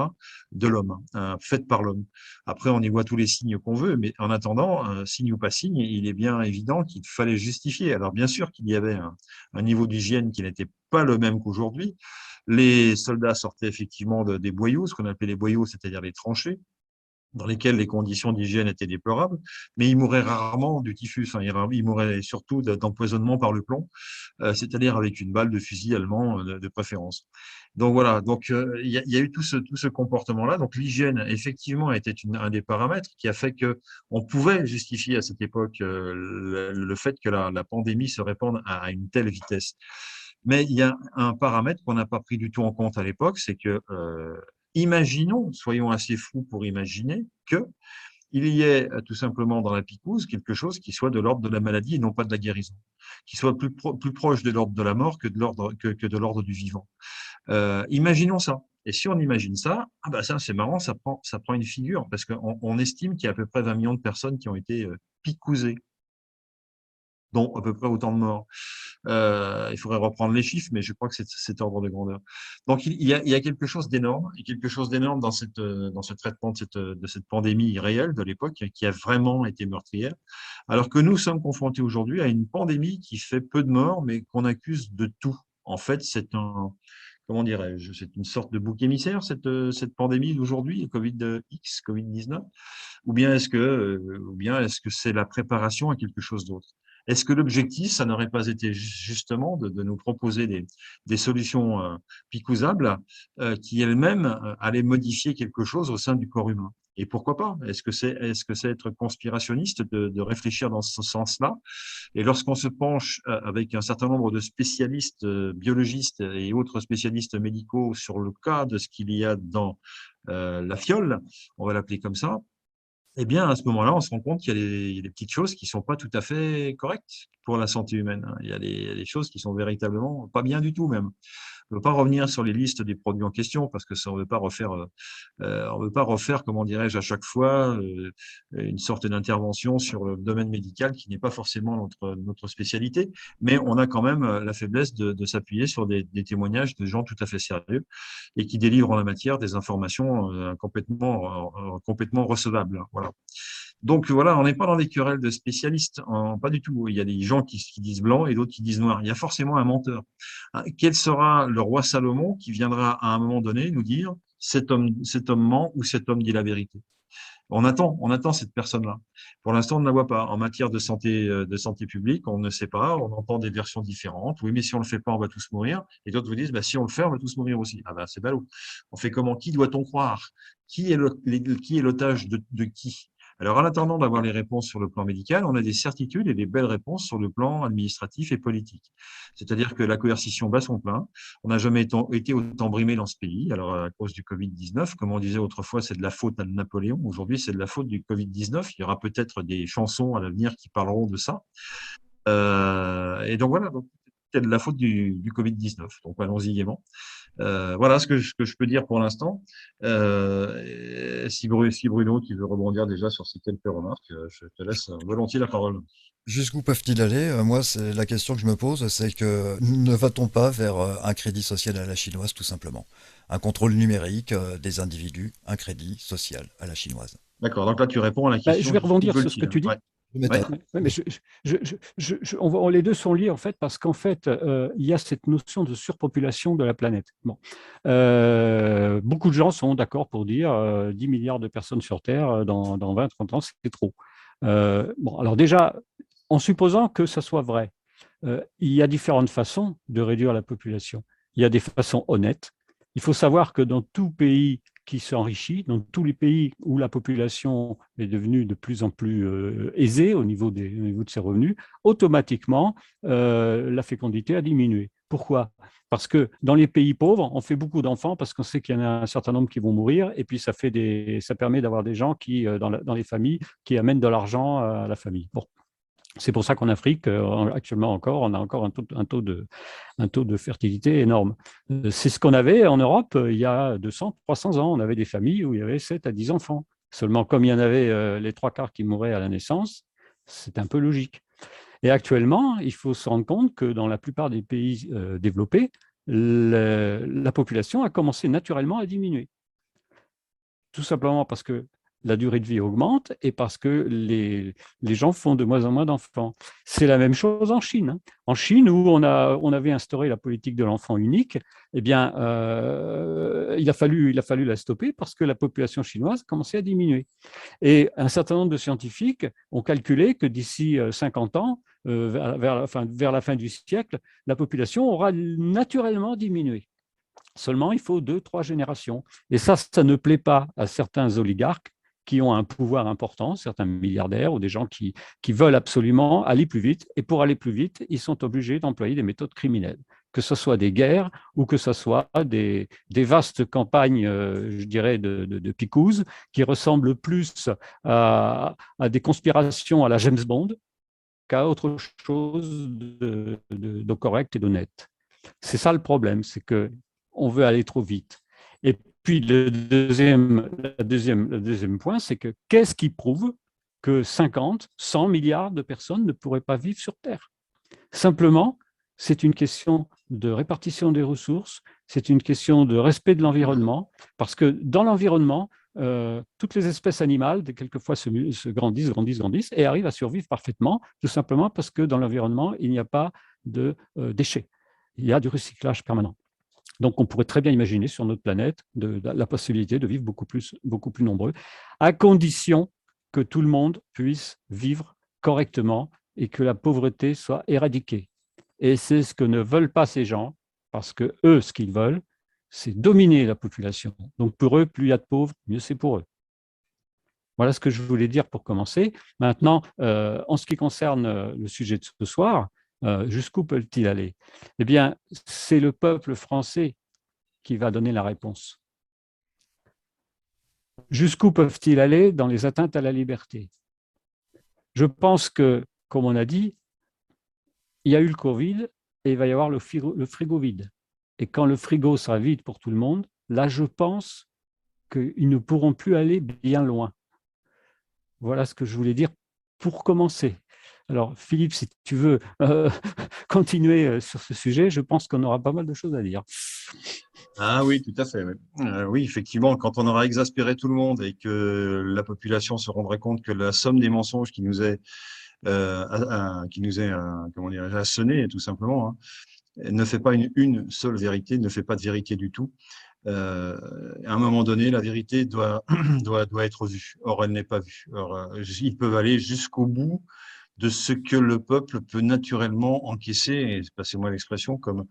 de l'homme, faites par l'homme. Après, on y voit tous les signes qu'on veut, mais en attendant, signe ou pas signe, il est bien évident qu'il fallait justifier. Alors bien sûr qu'il y avait un niveau d'hygiène qui n'était pas le même qu'aujourd'hui. Les soldats sortaient effectivement des boyaux, ce qu'on appelait les boyaux, c'est-à-dire les tranchées, dans lesquelles les conditions d'hygiène étaient déplorables, mais ils mouraient rarement du typhus, ils mouraient surtout d'empoisonnement par le plomb, c'est-à-dire avec une balle de fusil allemand de préférence. Donc voilà, il y a eu tout ce comportement-là. Donc l'hygiène, effectivement, était un des paramètres qui a fait que on pouvait justifier à cette époque le fait que la pandémie se répande à une telle vitesse. Mais il y a un paramètre qu'on n'a pas pris du tout en compte à l'époque, c'est que, imaginons, soyons assez fous pour imaginer qu'il y ait tout simplement dans la picouse quelque chose qui soit de l'ordre de la maladie et non pas de la guérison, qui soit plus proche de l'ordre de la mort que de l'ordre du vivant. Imaginons ça. Et si on imagine ça, ça c'est marrant, ça prend une figure, parce qu'on estime qu'il y a à peu près 20 millions de personnes qui ont été picousées, dont à peu près autant de morts. Il faudrait reprendre les chiffres, mais je crois que c'est cet ordre de grandeur. Donc, il y a quelque chose d'énorme, dans ce traitement de cette pandémie réelle de l'époque, qui a vraiment été meurtrière, alors que nous sommes confrontés aujourd'hui à une pandémie qui fait peu de morts, mais qu'on accuse de tout. En fait, c'est une sorte de bouc émissaire, cette pandémie d'aujourd'hui, Covid-19, ou bien est-ce que c'est la préparation à quelque chose d'autre? Est-ce que l'objectif, ça n'aurait pas été justement de nous proposer des solutions picousables qui elles-mêmes allaient modifier quelque chose au sein du corps humain? Et pourquoi pas? Est-ce que c'est être conspirationniste de réfléchir dans ce sens-là? Et lorsqu'on se penche avec un certain nombre de spécialistes biologistes et autres spécialistes médicaux sur le cas de ce qu'il y a dans la fiole, on va l'appeler comme ça, eh bien, à ce moment-là, on se rend compte qu'il y a des petites choses qui ne sont pas tout à fait correctes pour la santé humaine. Il y a des choses qui sont véritablement pas bien du tout même. On ne veut pas revenir sur les listes des produits en question parce que ça, on ne veut pas refaire, comment dirais-je, à chaque fois une sorte d'intervention sur le domaine médical qui n'est pas forcément notre spécialité, mais on a quand même la faiblesse de s'appuyer sur des témoignages de gens tout à fait sérieux et qui délivrent en la matière des informations complètement recevables. Voilà. Donc voilà, on n'est pas dans des querelles de spécialistes, pas du tout. Il y a des gens qui disent blanc et d'autres qui disent noir. Il y a forcément un menteur. Quel sera le roi Salomon qui viendra à un moment donné nous dire cet homme ment ou cet homme dit la vérité? On attend cette personne-là. Pour l'instant, on ne la voit pas. En matière de santé publique, on ne sait pas, on entend des versions différentes. Oui, mais si on ne le fait pas, on va tous mourir. Et d'autres vous disent, si on le fait, on va tous mourir aussi. C'est ballot. On fait comment? Qui doit-on croire? Qui est l'otage de qui? Alors, en attendant d'avoir les réponses sur le plan médical, on a des certitudes et des belles réponses sur le plan administratif et politique. C'est-à-dire que la coercition bat son plein. On n'a jamais été autant brimé dans ce pays. Alors, à cause du Covid-19, comme on disait autrefois, c'est de la faute à Napoléon. Aujourd'hui, c'est de la faute du Covid-19. Il y aura peut-être des chansons à l'avenir qui parleront de ça. Et donc, voilà. C'est de la faute du Covid-19. Donc, allons-y gaiement. Voilà ce que je peux dire pour l'instant. Si Bruno, qui veut rebondir déjà sur ces quelques remarques, je te laisse volontiers la parole. Jusqu'où peuvent-ils aller? Moi, c'est la question que je me pose, c'est que ne va-t-on pas vers un crédit social à la chinoise, tout simplement? Un contrôle numérique des individus, un crédit social à la chinoise. D'accord, donc là tu réponds à la question. Je vais rebondir sur ce que tu dis. Ouais. Les deux sont liés en fait parce qu'en fait, il y a cette notion de surpopulation de la planète. Bon. Beaucoup de gens sont d'accord pour dire 10 milliards de personnes sur Terre dans 20-30 ans, c'est trop. Alors déjà, en supposant que ça soit vrai, il y a différentes façons de réduire la population. Il y a des façons honnêtes. Il faut savoir que dans tout pays qui s'enrichit, dans tous les pays où la population est devenue de plus en plus aisée au niveau de ses revenus, automatiquement, la fécondité a diminué. Pourquoi? Parce que dans les pays pauvres, on fait beaucoup d'enfants parce qu'on sait qu'il y en a un certain nombre qui vont mourir et puis ça permet d'avoir des gens qui, dans les familles, qui amènent de l'argent à la famille. Bon. C'est pour ça qu'en Afrique, actuellement encore, on a encore un taux de fertilité énorme. C'est ce qu'on avait en Europe il y a 200, 300 ans. On avait des familles où il y avait 7 à 10 enfants. Seulement, comme il y en avait les 3/4 qui mouraient à la naissance, c'est un peu logique. Et actuellement, il faut se rendre compte que dans la plupart des pays développés, la population a commencé naturellement à diminuer. Tout simplement parce que la durée de vie augmente et parce que les gens font de moins en moins d'enfants. C'est la même chose en Chine. Hein. En Chine, où on avait instauré la politique de l'enfant unique, eh bien, il a fallu la stopper parce que la population chinoise commençait à diminuer. Et un certain nombre de scientifiques ont calculé que d'ici 50 ans, vers la fin du siècle, la population aura naturellement diminué. Seulement, il faut 2-3 générations. Et ça ne plaît pas à certains oligarques qui ont un pouvoir important, certains milliardaires ou des gens qui veulent absolument aller plus vite. Et pour aller plus vite, ils sont obligés d'employer des méthodes criminelles, que ce soit des guerres ou que ce soit des vastes campagnes, je dirais, de picouse, qui ressemblent plus à des conspirations à la James Bond qu'à autre chose de correct et d'honnête. C'est ça le problème, c'est qu'on veut aller trop vite. Et puis, le deuxième point, c'est que qu'est-ce qui prouve que 50, 100 milliards de personnes ne pourraient pas vivre sur Terre? Simplement, c'est une question de répartition des ressources, c'est une question de respect de l'environnement, parce que dans l'environnement, toutes les espèces animales, quelquefois, se grandissent et arrivent à survivre parfaitement, tout simplement parce que dans l'environnement, il n'y a pas de déchets. Il y a du recyclage permanent. Donc, on pourrait très bien imaginer sur notre planète la possibilité de vivre beaucoup plus nombreux, à condition que tout le monde puisse vivre correctement et que la pauvreté soit éradiquée. Et c'est ce que ne veulent pas ces gens, parce que eux, ce qu'ils veulent, c'est dominer la population. Donc, pour eux, plus il y a de pauvres, mieux c'est pour eux. Voilà ce que je voulais dire pour commencer. Maintenant, en ce qui concerne le sujet de ce soir, jusqu'où peut-il aller? Eh bien, c'est le peuple français qui va donner la réponse. Jusqu'où peuvent-ils aller dans les atteintes à la liberté? Je pense que, comme on a dit, il y a eu le Covid et il va y avoir le frigo vide. Et quand le frigo sera vide pour tout le monde, là, je pense qu'ils ne pourront plus aller bien loin. Voilà ce que je voulais dire pour commencer. Alors, Philippe, si tu veux continuer sur ce sujet, je pense qu'on aura pas mal de choses à dire. Ah oui, tout à fait. Oui, effectivement, quand on aura exaspéré tout le monde et que la population se rendrait compte que la somme des mensonges qui nous est comment dire, assénée, tout simplement, hein, ne fait pas une seule vérité, ne fait pas de vérité du tout. À un moment donné, la vérité doit être vue. Or, elle n'est pas vue. Or, ils peuvent aller jusqu'au bout de ce que le peuple peut naturellement encaisser, et passez-moi l'expression, comme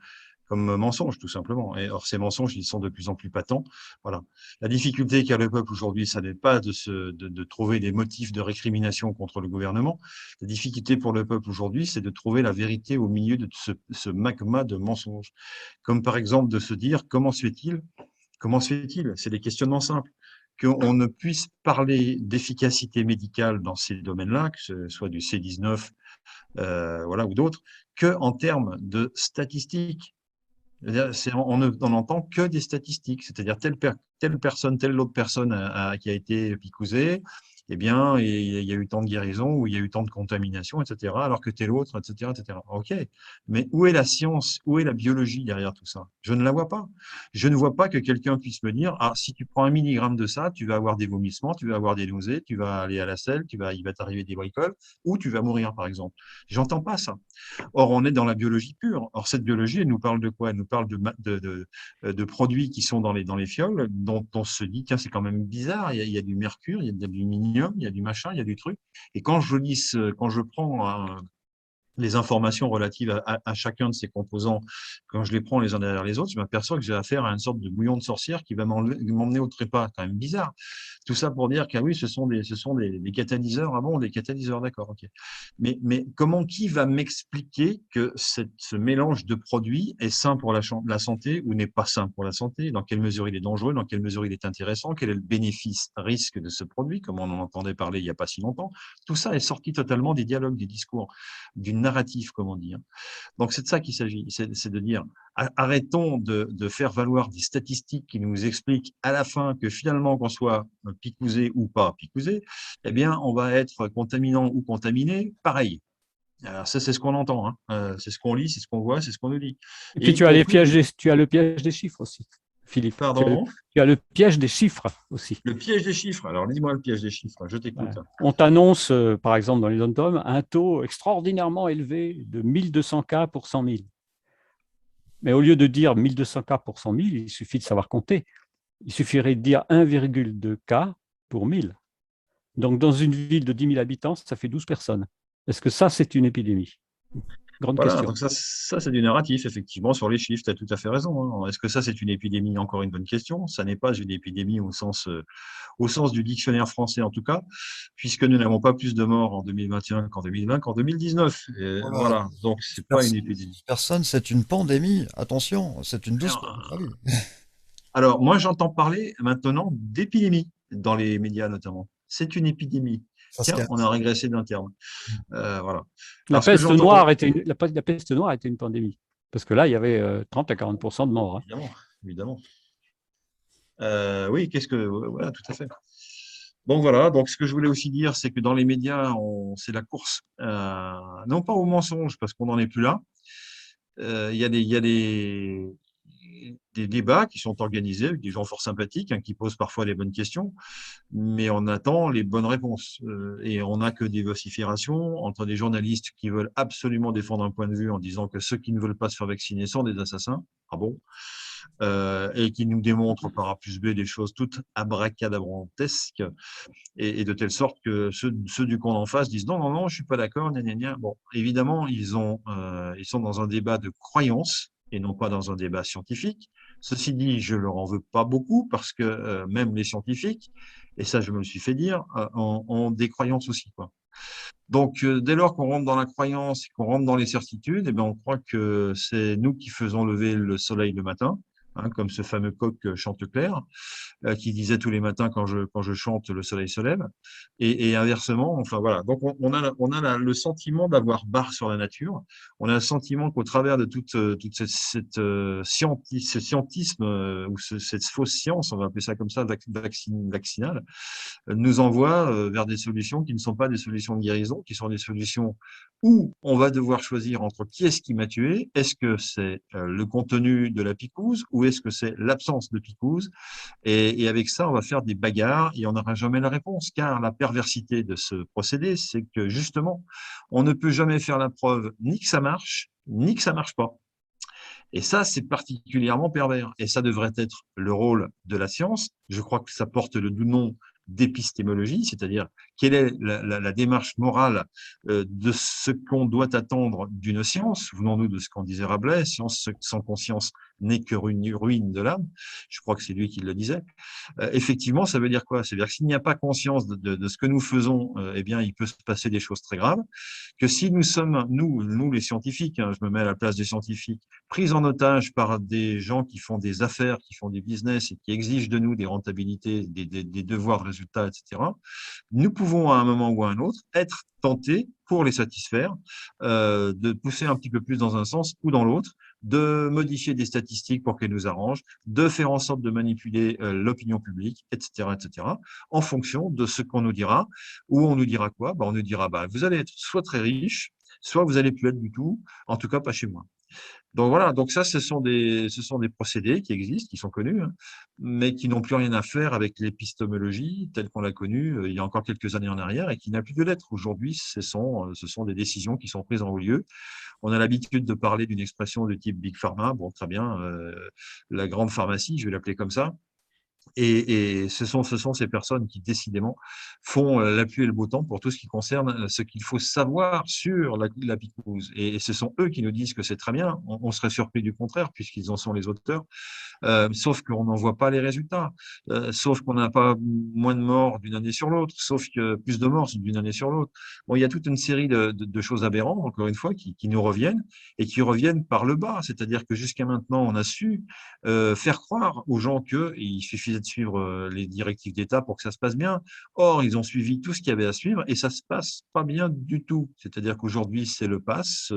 mensonge, tout simplement. Et or, ces mensonges, ils sont de plus en plus patents. Voilà. La difficulté qu'a le peuple aujourd'hui, ça n'est pas de trouver des motifs de récrimination contre le gouvernement. La difficulté pour le peuple aujourd'hui, c'est de trouver la vérité au milieu de ce magma de mensonges. Comme par exemple de se dire, comment se fait-il? C'est des questionnements simples. Qu'on ne puisse parler d'efficacité médicale dans ces domaines-là, que ce soit du C19 voilà, ou d'autres, qu'en termes de statistiques. On n'entend que des statistiques, c'est-à-dire telle personne, telle autre personne qui a été picousée, eh bien, il y a eu tant de guérisons, ou il y a eu tant de contaminations, etc., alors que tel autre, etc., etc. OK. Mais où est la science, où est la biologie derrière tout ça? Je ne la vois pas. Je ne vois pas que quelqu'un puisse me dire, ah, si tu prends 1 milligramme de ça, tu vas avoir des vomissements, tu vas avoir des nausées, tu vas aller à la selle, il va t'arriver des bricoles, ou tu vas mourir, par exemple. J'entends pas ça. Or, on est dans la biologie pure. Or, cette biologie, elle nous parle de quoi? Elle nous parle de produits qui sont dans les fioles, dont on se dit, tiens, c'est quand même bizarre, il y a du mercure, il y a de l'aluminium, il y a du machin, il y a du truc. Et quand je prends les informations relatives à chacun de ces composants, quand je les prends les uns derrière les autres, je m'aperçois que j'ai affaire à une sorte de bouillon de sorcière qui va m'emmener au trépas. Quand même bizarre. Tout ça pour dire que oui, ce sont des catalyseurs. Ah bon, des catalyseurs, d'accord, ok. Mais qui va m'expliquer que ce mélange de produits est sain pour la santé ou n'est pas sain pour la santé? Dans quelle mesure il est dangereux? Dans quelle mesure il est intéressant? Quel est le bénéfice-risque de ce produit? Comme on en entendait parler il n'y a pas si longtemps. Tout ça est sorti totalement des dialogues, des discours, d'une narratif, comme on dit. Donc, c'est de ça qu'il s'agit, c'est de dire, arrêtons de faire valoir des statistiques qui nous expliquent à la fin que finalement, qu'on soit picousé ou pas picousé, eh bien, on va être contaminant ou contaminé, pareil. Alors ça, c'est ce qu'on entend, hein. C'est ce qu'on lit, c'est ce qu'on voit, c'est ce qu'on nous dit. Et puis, tu as le piège des chiffres aussi, Philippe. Pardon? Tu as le piège des chiffres aussi. Le piège des chiffres. Alors, dis-moi le piège des chiffres, je t'écoute. Voilà. On t'annonce, par exemple, dans les dom-toms, un taux extraordinairement élevé de 1200 cas pour 100 000. Mais au lieu de dire 1200 cas pour 100 000, il suffit de savoir compter. Il suffirait de dire 1,2 cas pour 1000. Donc, dans une ville de 10 000 habitants, ça fait 12 personnes. Est-ce que ça, c'est une épidémie? Grande Voilà, question. donc ça c'est du narratif, effectivement, sur les chiffres, tu as tout à fait raison, hein. Est-ce que ça, c'est une épidémie? Encore une bonne question. Ça n'est pas une épidémie au sens du dictionnaire français, en tout cas, puisque nous n'avons pas plus de morts en 2021 qu'en 2020 qu'en 2019. Et voilà, donc c'est pas une épidémie. Personne, c'est une pandémie. Attention, c'est une douce. Alors, moi, j'entends parler maintenant d'épidémie dans les médias, notamment. C'est une épidémie. Tiens, on a régressé d'un terme. Voilà. La peste noire était une pandémie. Parce que là, il y avait 30 à 40% de morts. Évidemment, évidemment. Oui, voilà, tout à fait. Donc voilà, donc ce que je voulais aussi dire, c'est que dans les médias, c'est la course, non pas au mensonge, parce qu'on n'en est plus là. Il y a des débats qui sont organisés avec des gens fort sympathiques, qui posent parfois des bonnes questions, mais on attend les bonnes réponses. Et on n'a que des vociférations entre des journalistes qui veulent absolument défendre un point de vue en disant que ceux qui ne veulent pas se faire vacciner sont des assassins. Ah bon? Et qui nous démontrent par A plus B des choses toutes abracadabrantesques, et de telle sorte que ceux du camp en face disent non, non, non, je suis pas d'accord, gna, gna, gna. Bon, évidemment, ils sont dans un débat de croyance et non pas dans un débat scientifique. Ceci dit, je leur en veux pas beaucoup parce que même les scientifiques, et ça je me le suis fait dire, ont des croyances aussi, quoi. Donc, dès lors qu'on rentre dans la croyance et qu'on rentre dans les certitudes, eh bien, on croit que c'est nous qui faisons lever le soleil le matin, comme ce fameux coq Chanteclair, qui disait tous les matins quand je chante, le soleil se lève, et inversement. Enfin voilà. Donc on a le sentiment d'avoir barre sur la nature. On a le sentiment qu'au travers de toute ce scientisme ou cette fausse science, on va appeler ça comme ça, vaccinale, nous envoie vers des solutions qui ne sont pas des solutions de guérison, qui sont des solutions où on va devoir choisir entre qui est-ce qui m'a tué. Est-ce que c'est le contenu de la picouse ou est-ce que c'est l'absence de picouse? Et avec ça, on va faire des bagarres et on n'aura jamais la réponse, car la perversité de ce procédé, c'est que justement, on ne peut jamais faire la preuve ni que ça marche, ni que ça marche pas. Et ça, c'est particulièrement pervers. Et ça devrait être le rôle de la science. Je crois que ça porte le doux nom d'épistémologie, c'est-à-dire quelle est la démarche morale de ce qu'on doit attendre d'une science. Venons-nous de ce qu'en disait Rabelais, science sans conscience n'est que ruine de l'âme. Je crois que c'est lui qui le disait. Effectivement, ça veut dire quoi? C'est-à-dire que s'il n'y a pas conscience de ce que nous faisons, eh bien, il peut se passer des choses très graves. Que si nous sommes, nous les scientifiques, je me mets à la place des scientifiques, pris en otage par des gens qui font des affaires, qui font des business et qui exigent de nous des rentabilités, des devoirs de résultats, etc., nous pouvons à un moment ou à un autre être tentés pour les satisfaire, de pousser un petit peu plus dans un sens ou dans l'autre, de modifier des statistiques pour qu'elles nous arrangent, de faire en sorte de manipuler l'opinion publique, etc., en fonction de ce qu'on nous dira. Ou on nous dira quoi? On nous dira, vous allez être soit très riche, soit vous allez plus être du tout, en tout cas pas chez moi. Donc voilà, donc ça, ce sont des procédés qui existent, qui sont connus, hein, mais qui n'ont plus rien à faire avec l'épistémologie telle qu'on l'a connue il y a encore quelques années en arrière et qui n'a plus de lettres. Aujourd'hui, ce sont des décisions qui sont prises en haut lieu. On a l'habitude de parler d'une expression du type Big Pharma, bon, très bien, la grande pharmacie, je vais l'appeler comme ça. Et ce sont ces personnes qui, décidément, font la pluie et le beau temps pour tout ce qui concerne ce qu'il faut savoir sur la picouse. Et ce sont eux qui nous disent que c'est très bien. On serait surpris du contraire, puisqu'ils en sont les auteurs. Sauf qu'on n'en voit pas les résultats. Sauf qu'on n'a pas moins de morts d'une année sur l'autre. Sauf que plus de morts d'une année sur l'autre. Bon, il y a toute une série de choses aberrantes, encore une fois, qui nous reviennent et qui reviennent par le bas. C'est-à-dire que jusqu'à maintenant, on a su faire croire aux gens qu'il suffisait de suivre les directives d'État pour que ça se passe bien. Or, ils ont suivi tout ce qu'il y avait à suivre et ça se passe pas bien du tout. C'est-à-dire qu'aujourd'hui, c'est le pass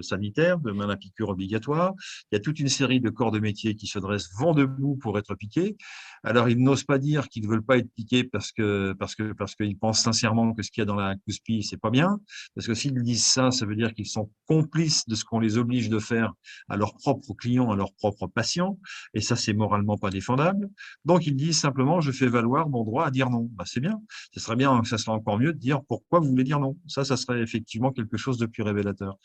sanitaire, demain la piqûre obligatoire. Il y a toute une série de corps de métier qui se dressent vent debout pour être piqués. Alors, ils n'osent pas dire qu'ils ne veulent pas être piqués parce qu'ils pensent sincèrement que ce qu'il y a dans la couspi, c'est pas bien. Parce que s'ils disent ça, ça veut dire qu'ils sont complices de ce qu'on les oblige de faire à leurs propres clients, à leurs propres patients. Et ça, c'est moralement pas défendable. Donc, ils disent simplement, je fais valoir mon droit à dire non. C'est bien. Ce serait bien, ça serait encore mieux de dire pourquoi vous voulez dire non. Ça serait effectivement quelque chose de plus révélateur.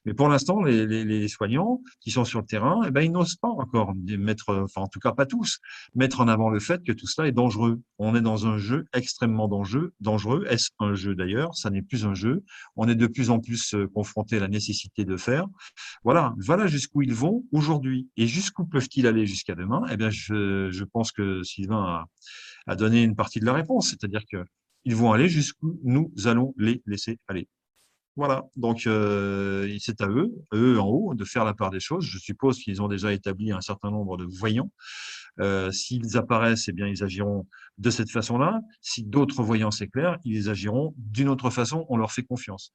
Mais pour l'instant, les soignants qui sont sur le terrain, ils n'osent pas encore mettre, enfin, en tout cas pas tous, mettre en avant le fait que tout cela est dangereux. On est dans un jeu extrêmement dangereux. Est-ce un jeu d'ailleurs? Ça n'est plus un jeu. On est de plus en plus confronté à la nécessité de faire. Voilà jusqu'où ils vont aujourd'hui. Et jusqu'où peuvent-ils aller jusqu'à demain? Je pense que Sylvain a donné une partie de la réponse, c'est-à-dire qu'ils vont aller jusqu'où nous allons les laisser aller. Voilà, donc c'est à eux en haut, de faire la part des choses. Je suppose qu'ils ont déjà établi un certain nombre de voyants. S'ils apparaissent, ils agiront de cette façon-là. Si d'autres voyants s'éclairent, ils agiront d'une autre façon. On leur fait confiance.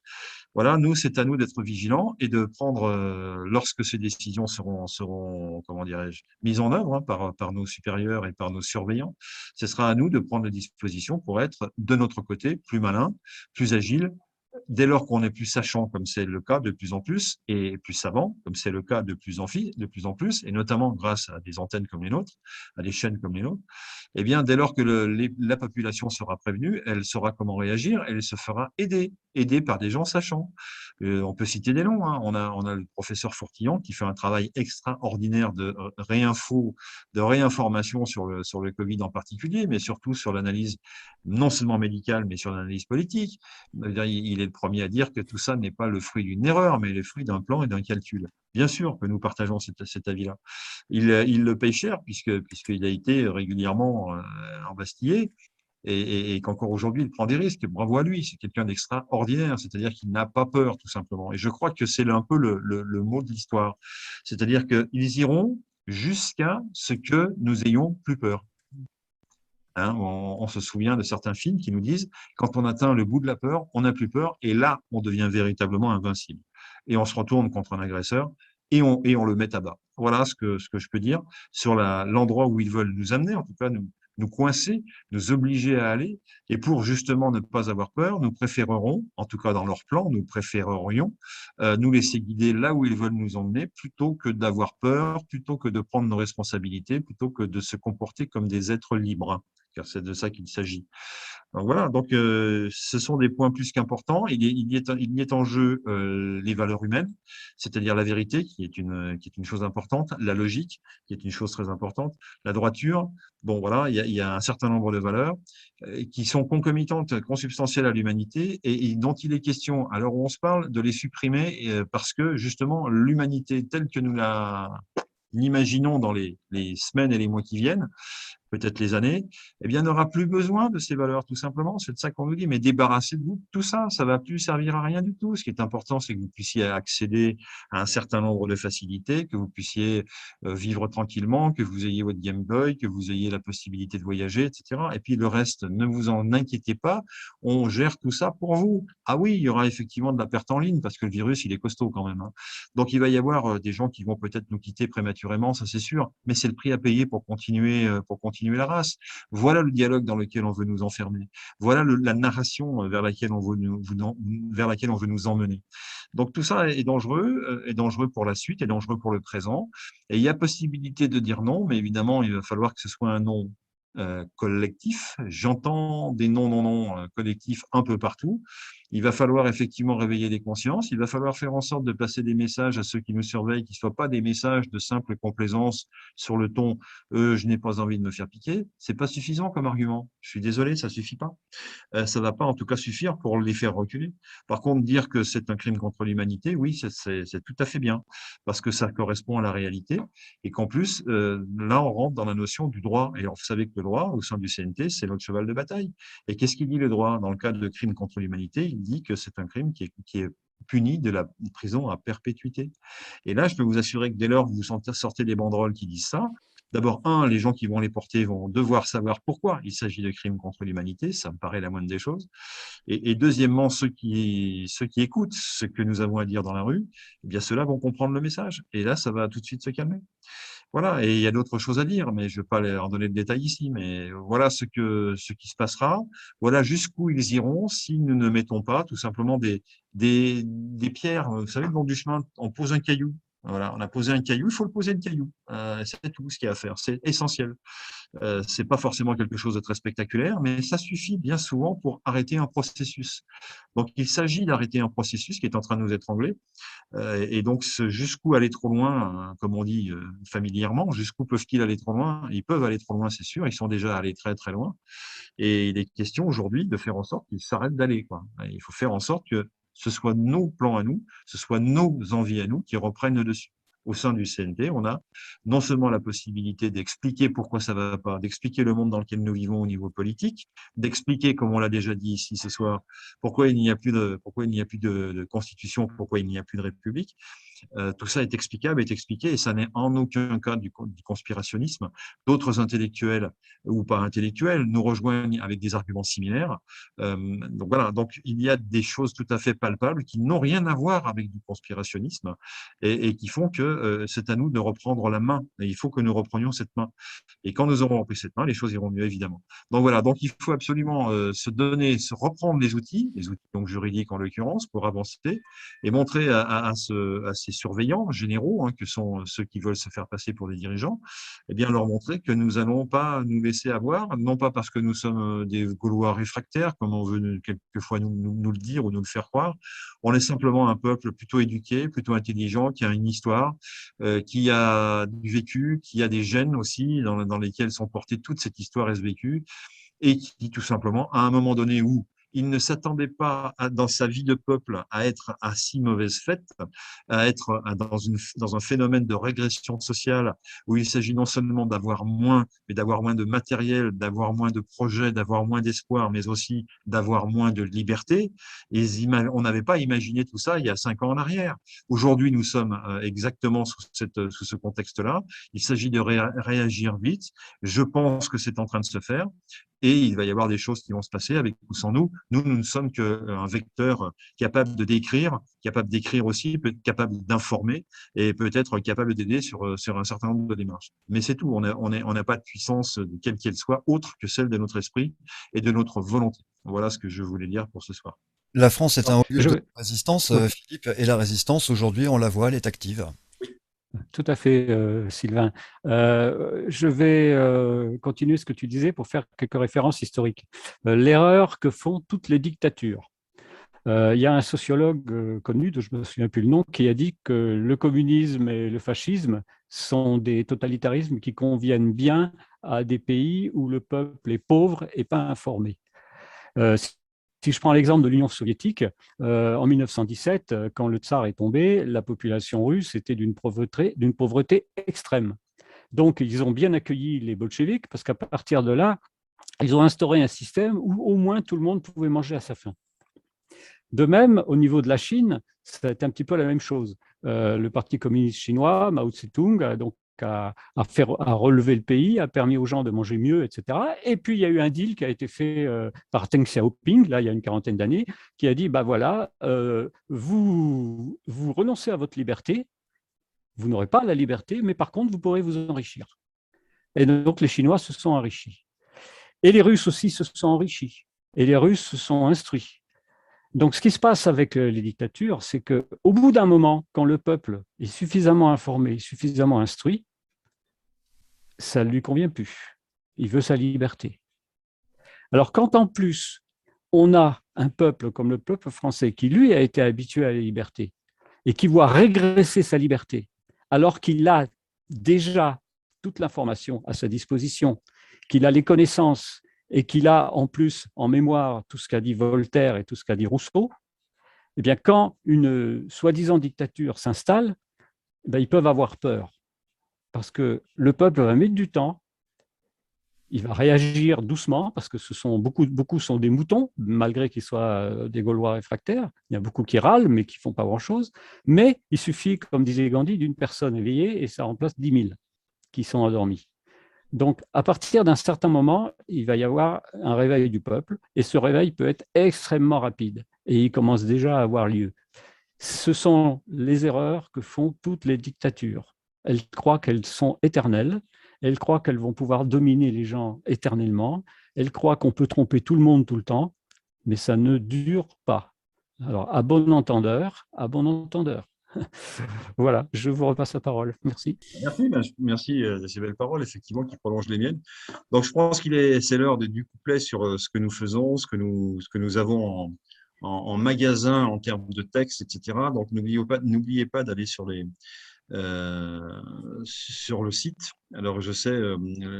Voilà, nous, c'est à nous d'être vigilants et de prendre, lorsque ces décisions seront comment dirais-je, mises en œuvre par nos supérieurs et par nos surveillants, ce sera à nous de prendre les dispositions pour être de notre côté plus malins, plus agiles. Dès lors qu'on est plus sachant, comme c'est le cas de plus en plus, et plus savant, comme c'est le cas de plus en plus, et notamment grâce à des antennes comme les nôtres, à des chaînes comme les nôtres, dès lors que la population sera prévenue, elle saura comment réagir, elle se fera aider par des gens sachants. On peut citer des noms, hein. On a le professeur Fourtillon qui fait un travail extraordinaire de réinformation sur le Covid en particulier, mais surtout sur l'analyse non seulement médicale, mais sur l'analyse politique. Il est le premier à dire que tout ça n'est pas le fruit d'une erreur, mais le fruit d'un plan et d'un calcul. Bien sûr que nous partageons cet avis-là. Il le paye cher puisqu'il a été régulièrement embastillé et qu'encore aujourd'hui, il prend des risques. Bravo à lui, c'est quelqu'un d'extraordinaire, c'est-à-dire qu'il n'a pas peur, tout simplement. Et je crois que c'est un peu le mot de l'histoire. C'est-à-dire qu'ils iront jusqu'à ce que nous ayons plus peur. Hein, on se souvient de certains films qui nous disent quand on atteint le bout de la peur, on n'a plus peur et là, on devient véritablement invincible. Et on se retourne contre un agresseur et on le met à bas. Voilà ce que je peux dire sur l'endroit où ils veulent nous amener, en tout cas nous coincer, nous obliger à aller. Et pour justement ne pas avoir peur, nous préférerons, en tout cas dans leur plan, nous préférerions nous laisser guider là où ils veulent nous emmener plutôt que d'avoir peur, plutôt que de prendre nos responsabilités, plutôt que de se comporter comme des êtres libres, car c'est de ça qu'il s'agit. Donc voilà, ce sont des points plus qu'importants. Il y est en jeu les valeurs humaines, c'est-à-dire la vérité qui est une chose importante, la logique qui est une chose très importante, la droiture. Bon voilà, il y a un certain nombre de valeurs qui sont concomitantes, consubstantielles à l'humanité et dont il est question, à l'heure où on se parle, de les supprimer parce que justement l'humanité telle que nous l'imaginons dans les semaines et les mois qui viennent, peut-être les années, eh bien, n'aura plus besoin de ces valeurs, tout simplement. C'est de ça qu'on nous dit. Mais débarrassez-vous de tout ça. Ça va plus servir à rien du tout. Ce qui est important, c'est que vous puissiez accéder à un certain nombre de facilités, que vous puissiez vivre tranquillement, que vous ayez votre Game Boy, que vous ayez la possibilité de voyager, etc. Et puis, le reste, ne vous en inquiétez pas. On gère tout ça pour vous. Ah oui, il y aura effectivement de la perte en ligne parce que le virus, il est costaud quand même, hein. Donc, il va y avoir des gens qui vont peut-être nous quitter prématurément, ça c'est sûr. Mais c'est le prix à payer pour continuer la race. Voilà le dialogue dans lequel on veut nous enfermer. Voilà la narration vers laquelle on veut vers laquelle on veut nous emmener. Donc tout ça est dangereux pour la suite, est dangereux pour le présent. Et il y a possibilité de dire non, mais évidemment, il va falloir que ce soit un non collectif. J'entends des non collectifs un peu partout. Il va falloir effectivement réveiller les consciences. Il va falloir faire en sorte de passer des messages à ceux qui nous surveillent, qui ne soient pas des messages de simple complaisance sur le ton je n'ai pas envie de me faire piquer. C'est pas suffisant comme argument. Je suis désolé, ça suffit pas. Ça va pas en tout cas suffire pour les faire reculer. Par contre, dire que c'est un crime contre l'humanité, oui, c'est tout à fait bien parce que ça correspond à la réalité et qu'en plus, là, on rentre dans la notion du droit. Et vous savez que le droit, au sein du CNT, c'est notre cheval de bataille. Et qu'est-ce qu'il dit le droit dans le cas de crime contre l'humanité? Il dit que c'est un crime qui est puni de la prison à perpétuité. Et là, je peux vous assurer que dès lors que vous sortez des banderoles qui disent ça, d'abord, les gens qui vont les porter vont devoir savoir pourquoi il s'agit de crimes contre l'humanité, ça me paraît la moindre des choses. Et deuxièmement, ceux qui écoutent ce que nous avons à dire dans la rue, eh bien, ceux-là vont comprendre le message. Et là, ça va tout de suite se calmer. Voilà, et il y a d'autres choses à dire, mais je ne vais pas leur donner de détails ici, mais voilà ce qui se passera. Voilà jusqu'où ils iront si nous ne mettons pas tout simplement des pierres. Vous savez, le long du chemin, on pose un caillou. Voilà, on a posé un caillou, il faut le poser le caillou. C'est tout ce qu'il y a à faire, c'est essentiel. C'est pas forcément quelque chose de très spectaculaire, mais ça suffit bien souvent pour arrêter un processus. Donc, il s'agit d'arrêter un processus qui est en train de nous étrangler. Et donc, jusqu'où aller trop loin, comme on dit familièrement, jusqu'où peuvent-ils aller trop loin? Ils peuvent aller trop loin, c'est sûr. Ils sont déjà allés très, très loin. Et il est question aujourd'hui de faire en sorte qu'ils s'arrêtent d'aller, quoi. Il faut faire en sorte que ce soit nos plans à nous, ce soit nos envies à nous qui reprennent le dessus. Au sein du CNT, on a non seulement la possibilité d'expliquer pourquoi ça ne va pas, d'expliquer le monde dans lequel nous vivons au niveau politique, d'expliquer, comme on l'a déjà dit ici ce soir, pourquoi il n'y a plus de constitution, pourquoi il n'y a plus de république. Tout ça est explicable, est expliqué, et ça n'est en aucun cas du conspirationnisme. D'autres intellectuels ou pas intellectuels nous rejoignent avec des arguments similaires. Donc voilà, donc il y a des choses tout à fait palpables qui n'ont rien à voir avec du conspirationnisme et qui font que c'est à nous de reprendre la main. Et il faut que nous reprenions cette main. Et quand nous aurons repris cette main, les choses iront mieux, évidemment. Donc voilà, donc il faut absolument se reprendre les outils donc juridiques en l'occurrence, pour avancer et montrer à ces surveillants généraux, que sont ceux qui veulent se faire passer pour des dirigeants, eh bien leur montrer que nous n'allons pas nous laisser avoir, non pas parce que nous sommes des Gaulois réfractaires, comme on veut quelquefois nous le dire ou nous le faire croire. On est simplement un peuple plutôt éduqué, plutôt intelligent, qui a une histoire, qui a du vécu, qui a des gènes aussi dans lesquels sont portées toute cette histoire et ce vécu, et qui tout simplement, à un moment donné où il ne s'attendait pas dans sa vie de peuple à être à si mauvaise fête, à être dans un phénomène de régression sociale où il s'agit non seulement d'avoir moins, mais d'avoir moins de matériel, d'avoir moins de projets, d'avoir moins d'espoir, mais aussi d'avoir moins de liberté. Et on n'avait pas imaginé tout ça il y a 5 ans en arrière. Aujourd'hui, nous sommes exactement sous ce contexte-là. Il s'agit de réagir vite. Je pense que c'est en train de se faire. Et il va y avoir des choses qui vont se passer avec ou sans nous. Nous ne sommes qu'un vecteur capable de décrire, capable d'écrire aussi, capable d'informer et peut-être capable d'aider sur un certain nombre de démarches. Mais c'est tout. On n'a pas de puissance, quelle qu'elle soit, autre que celle de notre esprit et de notre volonté. Voilà ce que je voulais dire pour ce soir. La France est un haut lieu de résistance, Philippe, et la résistance, aujourd'hui, on la voit, elle est active. Tout à fait, Sylvain. Je vais continuer ce que tu disais pour faire quelques références historiques. L'erreur que font toutes les dictatures. Il y a un sociologue connu, dont je ne me souviens plus le nom, qui a dit que le communisme et le fascisme sont des totalitarismes qui conviennent bien à des pays où le peuple est pauvre et pas informé. Si je prends l'exemple de l'Union soviétique, en 1917, quand le tsar est tombé, la population russe était d'une pauvreté extrême. Donc, ils ont bien accueilli les bolcheviks parce qu'à partir de là, ils ont instauré un système où au moins tout le monde pouvait manger à sa faim. De même, au niveau de la Chine, ça a été un petit peu la même chose. Le Parti communiste chinois, Mao Tse-tung, a relevé le pays, a permis aux gens de manger mieux, etc. Et puis, il y a eu un deal qui a été fait par Deng Xiaoping, là, il y a une quarantaine d'années, qui a dit, bah voilà, vous renoncez à votre liberté, vous n'aurez pas la liberté, mais par contre, vous pourrez vous enrichir. Et donc, les Chinois se sont enrichis. Et les Russes aussi se sont enrichis. Et les Russes se sont instruits. Donc, ce qui se passe avec les dictatures, c'est qu'au bout d'un moment, quand le peuple est suffisamment informé, suffisamment instruit, ça ne lui convient plus. Il veut sa liberté. Alors, quand en plus, on a un peuple comme le peuple français qui, lui, a été habitué à la liberté et qui voit régresser sa liberté, alors qu'il a déjà toute l'information à sa disposition, qu'il a les connaissances et qu'il a en plus en mémoire tout ce qu'a dit Voltaire et tout ce qu'a dit Rousseau, eh bien, quand une soi-disant dictature s'installe, ils peuvent avoir peur. Parce que le peuple va mettre du temps, il va réagir doucement, parce que beaucoup sont des moutons, malgré qu'ils soient des Gaulois réfractaires. Il y a beaucoup qui râlent, mais qui ne font pas grand-chose. Mais il suffit, comme disait Gandhi, d'une personne éveillée, et ça remplace 10 000 qui sont endormis. Donc, à partir d'un certain moment, il va y avoir un réveil du peuple, et ce réveil peut être extrêmement rapide, et il commence déjà à avoir lieu. Ce sont les erreurs que font toutes les dictatures. Elles croient qu'elles sont éternelles, elles croient qu'elles vont pouvoir dominer les gens éternellement, elles croient qu'on peut tromper tout le monde tout le temps, mais ça ne dure pas. Alors, à bon entendeur, à bon entendeur. Voilà, je vous repasse la parole. Merci. Merci de ces belles paroles, effectivement, qui prolongent les miennes. Donc, je pense c'est l'heure du couplet sur ce que nous faisons, ce que nous avons en magasin en termes de texte, etc. Donc, n'oubliez pas d'aller sur le site. Alors, je sais,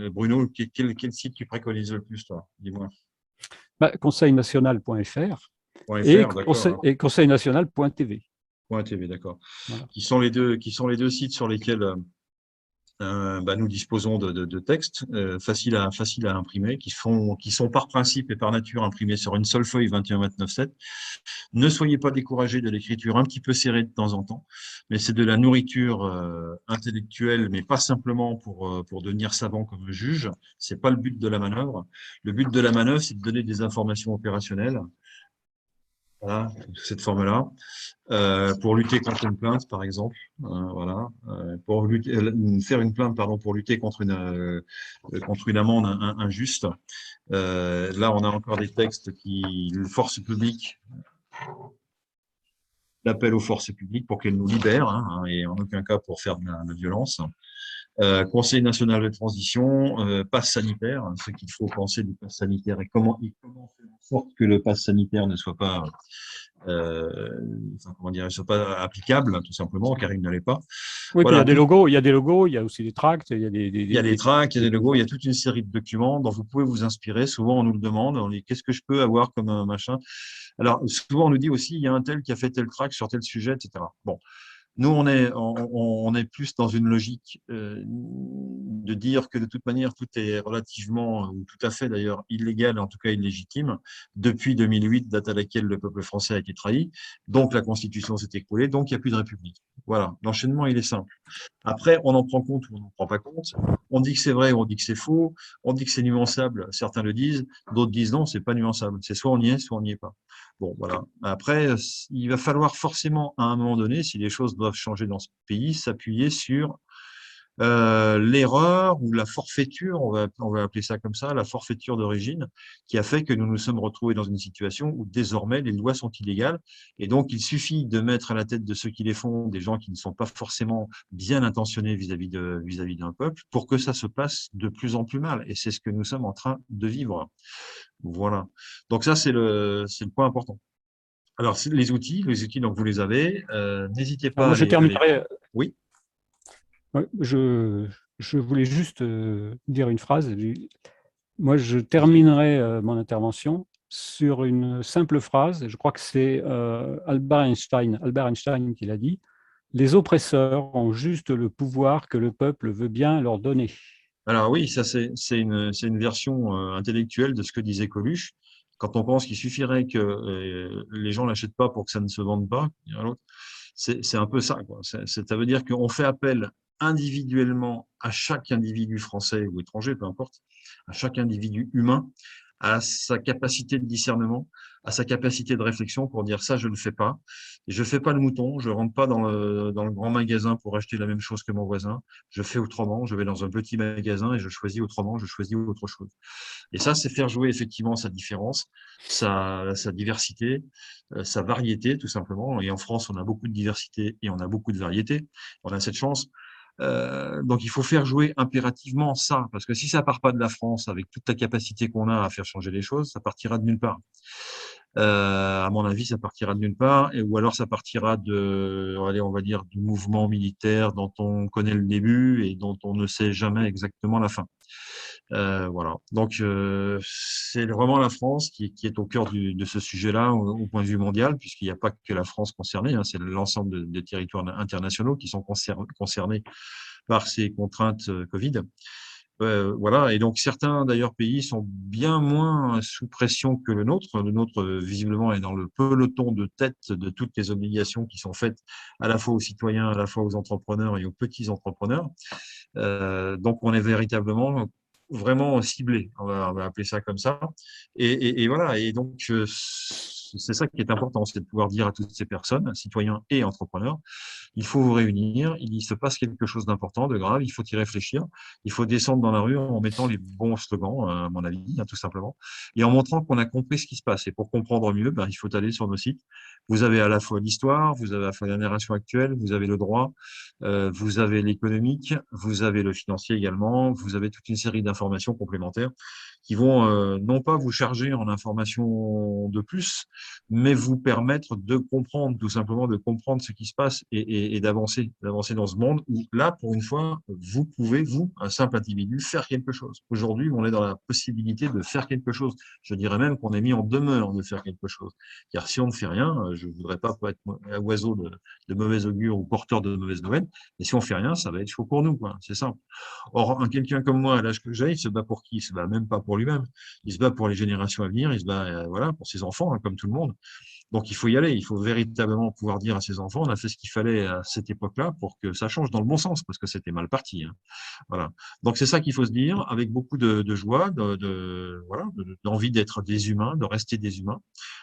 Bruno, quel site tu préconises le plus, toi? Dis-moi. Conseilnational.fr et conseilnational.tv. .tv, d'accord. Voilà. Qui sont les deux sites sur lesquels nous disposons de textes faciles à imprimer, qui sont par principe et par nature imprimés sur une seule feuille 21-29-7. Ne soyez pas découragés de l'écriture un petit peu serrée de temps en temps, mais c'est de la nourriture intellectuelle, mais pas simplement pour devenir savant comme juge. C'est pas le but de la manœuvre. Le but de la manœuvre, c'est de donner des informations opérationnelles. Voilà, cette forme-là, pour lutter contre une plainte, par exemple, voilà, pour faire une plainte, pardon, pour lutter contre une amende injuste. Là, on a encore des textes forces publiques, l'appel aux forces publiques pour qu'elles nous libèrent, et en aucun cas pour faire de la violence. Conseil national de transition, passe sanitaire, ce qu'il faut penser du passe sanitaire et comment faire en sorte que le passe sanitaire ne soit pas, soit pas applicable, tout simplement, car il ne l'est pas. Oui, voilà. Il y a des logos, il y a aussi des tracts, il y a des tracts, il y a des logos, il y a toute une série de documents dont vous pouvez vous inspirer. Souvent, on nous le demande, on dit qu'est-ce que je peux avoir comme un machin. Alors, souvent, on nous dit aussi, il y a un tel qui a fait tel tract sur tel sujet, etc. Bon. Nous, on est plus dans une logique de dire que de toute manière, tout est relativement, ou tout à fait d'ailleurs, illégal, en tout cas illégitime, depuis 2008, date à laquelle le peuple français a été trahi. Donc, la Constitution s'est écroulée, donc il n'y a plus de République. Voilà, l'enchaînement, il est simple. Après, on en prend compte ou on n'en prend pas compte. On dit que c'est vrai ou on dit que c'est faux. On dit que c'est nuançable, certains le disent. D'autres disent non, c'est pas nuançable. C'est soit on y est, soit on n'y est pas. Bon, voilà. Après, il va falloir forcément, à un moment donné, si les choses doivent changer dans ce pays, s'appuyer sur l'erreur ou la forfaiture, on va appeler ça comme ça, la forfaiture d'origine, qui a fait que nous nous sommes retrouvés dans une situation où désormais les lois sont illégales. Et donc, il suffit de mettre à la tête de ceux qui les font des gens qui ne sont pas forcément bien intentionnés vis-à-vis d'un peuple pour que ça se passe de plus en plus mal. Et c'est ce que nous sommes en train de vivre. Voilà. Donc ça, c'est le point important. Alors, les outils, donc vous les avez. N'hésitez pas. Moi, je terminerai. Oui. Je voulais juste dire une phrase. Moi, je terminerai mon intervention sur une simple phrase. Je crois que c'est Albert Einstein qui l'a dit. les oppresseurs ont juste le pouvoir que le peuple veut bien leur donner. Alors oui, ça c'est une version intellectuelle de ce que disait Coluche. Quand on pense qu'il suffirait que les gens l'achètent pas pour que ça ne se vende pas, c'est un peu ça, quoi. Ça veut dire qu'on fait appel individuellement à chaque individu français ou étranger, peu importe, à chaque individu humain, à sa capacité de discernement, à sa capacité de réflexion pour dire ça, je ne le fais pas. Et je fais pas le mouton, je rentre pas dans le grand magasin pour acheter la même chose que mon voisin. Je fais autrement, je vais dans un petit magasin et je choisis autrement, je choisis autre chose. Et ça, c'est faire jouer effectivement sa différence, sa diversité, sa variété, tout simplement. Et en France, on a beaucoup de diversité et on a beaucoup de variété. On a cette chance. Donc, il faut faire jouer impérativement ça, parce que si ça part pas de la France avec toute la capacité qu'on a à faire changer les choses, ça partira de nulle part. À mon avis, ça partira de nulle part, ou alors ça partira allez, on va dire, du mouvement militaire dont on connaît le début et dont on ne sait jamais exactement la fin. Voilà. Donc, c'est vraiment la France qui est au cœur de ce sujet-là au point de vue mondial, puisqu'il n'y a pas que la France concernée, hein, c'est l'ensemble des territoires internationaux qui sont concernés par ces contraintes Covid. Voilà. Et donc, certains, d'ailleurs, pays sont bien moins sous pression que le nôtre. Le nôtre, visiblement, est dans le peloton de tête de toutes les obligations qui sont faites à la fois aux citoyens, à la fois aux entrepreneurs et aux petits entrepreneurs. Donc, on est véritablement vraiment ciblé, on va appeler ça comme ça. Et voilà. Et donc, c'est ça qui est important, c'est de pouvoir dire à toutes ces personnes, citoyens et entrepreneurs, il faut vous réunir, il se passe quelque chose d'important, de grave, il faut y réfléchir, il faut descendre dans la rue en mettant les bons slogans, à mon avis, hein, tout simplement, et en montrant qu'on a compris ce qui se passe. Et pour comprendre mieux, ben, il faut aller sur nos sites. Vous avez à la fois l'histoire, vous avez à la fois la narration actuelle, vous avez le droit, vous avez l'économique, vous avez le financier également, vous avez toute une série d'informations complémentaires qui vont non pas vous charger en informations de plus, mais vous permettre de comprendre, tout simplement de comprendre ce qui se passe et d'avancer dans ce monde où là, pour une fois, vous pouvez, vous, un simple individu, faire quelque chose. Aujourd'hui, on est dans la possibilité de faire quelque chose. Je dirais même qu'on est mis en demeure de faire quelque chose. Car si on ne fait rien, je ne voudrais pas être un oiseau de mauvais augure ou porteur de mauvaises nouvelles, mais si on ne fait rien, ça va être chaud pour nous, quoi. C'est simple. Or, quelqu'un comme moi, à l'âge que j'ai, il se bat pour qui? Il se bat même pas pour lui-même. Il se bat pour les générations à venir, il se bat voilà, pour ses enfants, hein, comme tout le monde. Donc, il faut y aller. Il faut véritablement pouvoir dire à ses enfants, on a fait ce qu'il fallait à cette époque-là pour que ça change dans le bon sens, parce que c'était mal parti, hein. Voilà. Donc, c'est ça qu'il faut se dire, avec beaucoup de joie, voilà, d'envie d'être des humains, de rester des humains,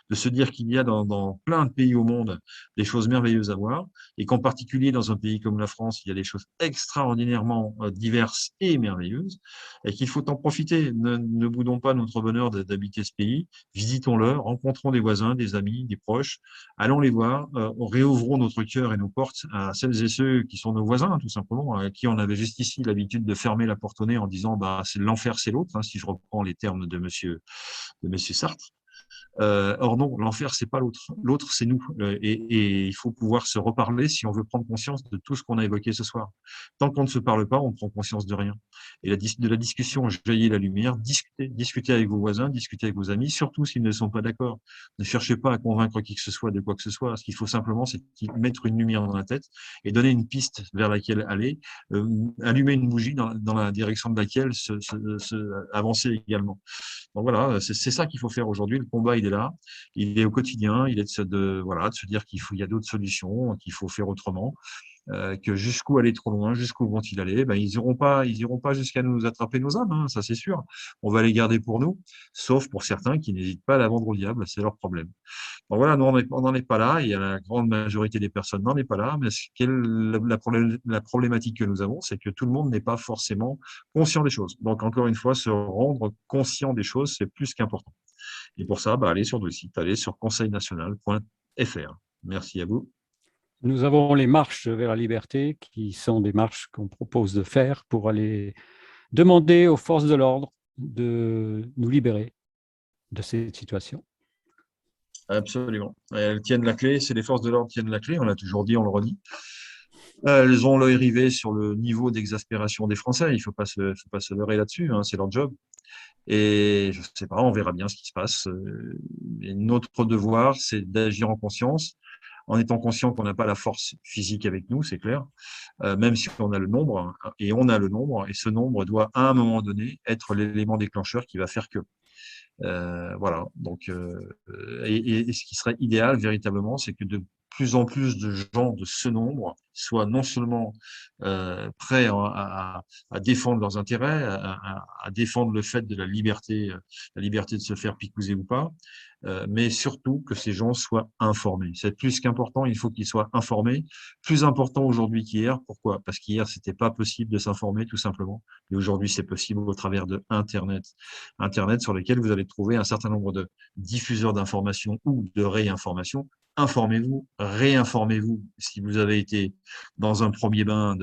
de se dire qu'il y a dans plein de pays au monde des choses merveilleuses à voir, et qu'en particulier dans un pays comme la France, il y a des choses extraordinairement diverses et merveilleuses, et qu'il faut en profiter. Ne boudons pas notre bonheur d'habiter ce pays, visitons-le, rencontrons des voisins, des amis, des proches, allons les voir, réouvrons notre cœur et nos portes à celles et ceux qui sont nos voisins, tout simplement, à qui on avait jusqu'ici l'habitude de fermer la porte au nez en disant bah, c'est l'enfer, c'est l'autre, hein, si je reprends les termes de monsieur Sartre. Or non, l'enfer, c'est pas l'autre. L'autre, c'est nous. Et il faut pouvoir se reparler si on veut prendre conscience de tout ce qu'on a évoqué ce soir. Tant qu'on ne se parle pas, on prend conscience de rien. Et de la discussion jaillit la lumière. Discutez avec vos voisins, discutez avec vos amis, surtout s'ils ne sont pas d'accord. Ne cherchez pas à convaincre qui que ce soit de quoi que ce soit. Ce qu'il faut simplement, c'est mettre une lumière dans la tête et donner une piste vers laquelle aller, allumer une bougie dans la direction de laquelle avancer également. Donc voilà, c'est ça qu'il faut faire aujourd'hui. Le combat, il est là, il est au quotidien, il est voilà, de se dire il y a d'autres solutions, qu'il faut faire autrement, que jusqu'où aller trop loin, jusqu'où vont-ils aller, ben, ils iront pas jusqu'à nous attraper nos âmes, hein, ça c'est sûr. On va les garder pour nous, sauf pour certains qui n'hésitent pas à la vendre au diable, c'est leur problème. Donc voilà, nous on n'en est pas là, et la grande majorité des personnes n'en est pas là, mais la problématique que nous avons, c'est que tout le monde n'est pas forcément conscient des choses. Donc encore une fois, se rendre conscient des choses, c'est plus qu'important. Et pour ça, allez sur le site, allez sur conseilnational.fr. Merci à vous. Nous avons les marches vers la liberté qui sont des marches qu'on propose de faire pour aller demander aux forces de l'ordre de nous libérer de cette situation. Absolument. Elles tiennent la clé, c'est les forces de l'ordre qui tiennent la clé, on l'a toujours dit, on le redit. Elles ont l'œil rivé sur le niveau d'exaspération des Français, il ne faut pas se leurrer là-dessus, hein, c'est leur job. Et je ne sais pas, on verra bien ce qui se passe. Et notre devoir, c'est d'agir en conscience, en étant conscient qu'on n'a pas la force physique avec nous, c'est clair, même si on a le nombre, et ce nombre doit à un moment donné être l'élément déclencheur qui va faire que. Voilà. Donc, et ce qui serait idéal véritablement, c'est que de plus en plus de gens de ce nombre soient non seulement prêts à défendre leurs intérêts, à défendre le fait de la liberté de se faire picouser ou pas, mais surtout que ces gens soient informés. C'est plus qu'important, il faut qu'ils soient informés. Plus important aujourd'hui qu'hier. Pourquoi? Parce qu'hier, c'était pas possible de s'informer, tout simplement. Et aujourd'hui, c'est possible au travers de Internet. Internet sur lequel vous allez trouver un certain nombre de diffuseurs d'informations ou de réinformations. Informez-vous, réinformez-vous. Si vous avez été dans un premier bain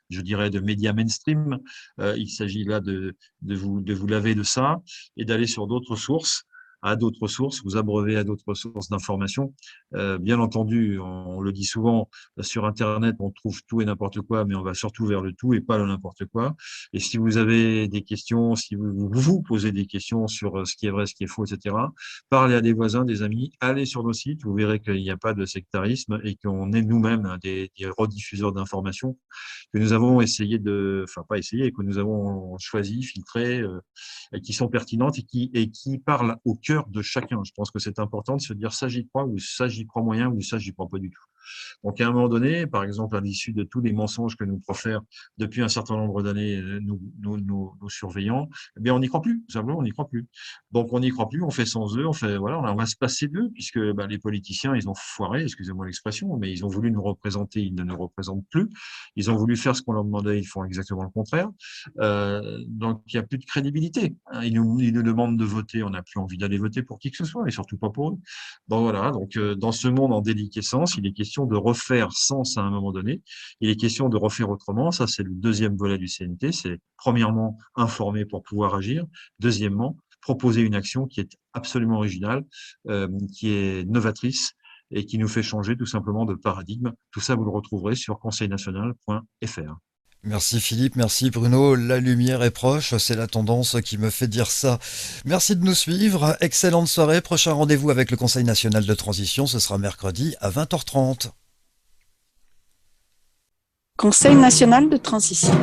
je dirais, de médias mainstream, il s'agit là de vous laver de ça et d'aller sur d'autres sources, vous abreuvez à d'autres sources d'informations. Bien entendu, on le dit souvent, sur Internet, on trouve tout et n'importe quoi, mais on va surtout vers le tout et pas le n'importe quoi. Et si vous avez des questions, si vous posez des questions sur ce qui est vrai, ce qui est faux, etc., parlez à des voisins, des amis, allez sur nos sites, vous verrez qu'il n'y a pas de sectarisme et qu'on est nous-mêmes des rediffuseurs d'informations que nous avons essayé pas essayé, que nous avons choisi, filtré, et qui sont pertinentes et qui parlent au cœur de chacun. Je pense que c'est important de se dire ça j'y crois ou ça j'y crois moyen ou ça j'y crois pas du tout. Donc à un moment donné, par exemple à l'issue de tous les mensonges que nous profèrent depuis un certain nombre d'années nos surveillants, eh bien on n'y croit plus, tout simplement on n'y croit plus. Donc on n'y croit plus, on fait sans eux, on va se passer d'eux puisque les politiciens ils ont foiré, excusez-moi l'expression, mais ils ont voulu nous représenter, ils ne nous représentent plus. Ils ont voulu faire ce qu'on leur demandait, ils font exactement le contraire. Donc il n'y a plus de crédibilité. Ils nous demandent de voter, on n'a plus envie d'aller voter pour qui que ce soit et surtout pas pour eux. Bon voilà, donc dans ce monde en déliquescence, il est question de refaire sens à un moment donné. Il est question de refaire autrement. Ça, c'est le deuxième volet du CNT. C'est premièrement informer pour pouvoir agir. Deuxièmement, proposer une action qui est absolument originale, qui est novatrice et qui nous fait changer tout simplement de paradigme. Tout ça, vous le retrouverez sur conseilnational.fr. Merci Philippe, merci Bruno. La lumière est proche, c'est la tendance qui me fait dire ça. Merci de nous suivre. Excellente soirée. Prochain rendez-vous avec le Conseil national de transition, ce sera mercredi à 20h30. Conseil national de transition,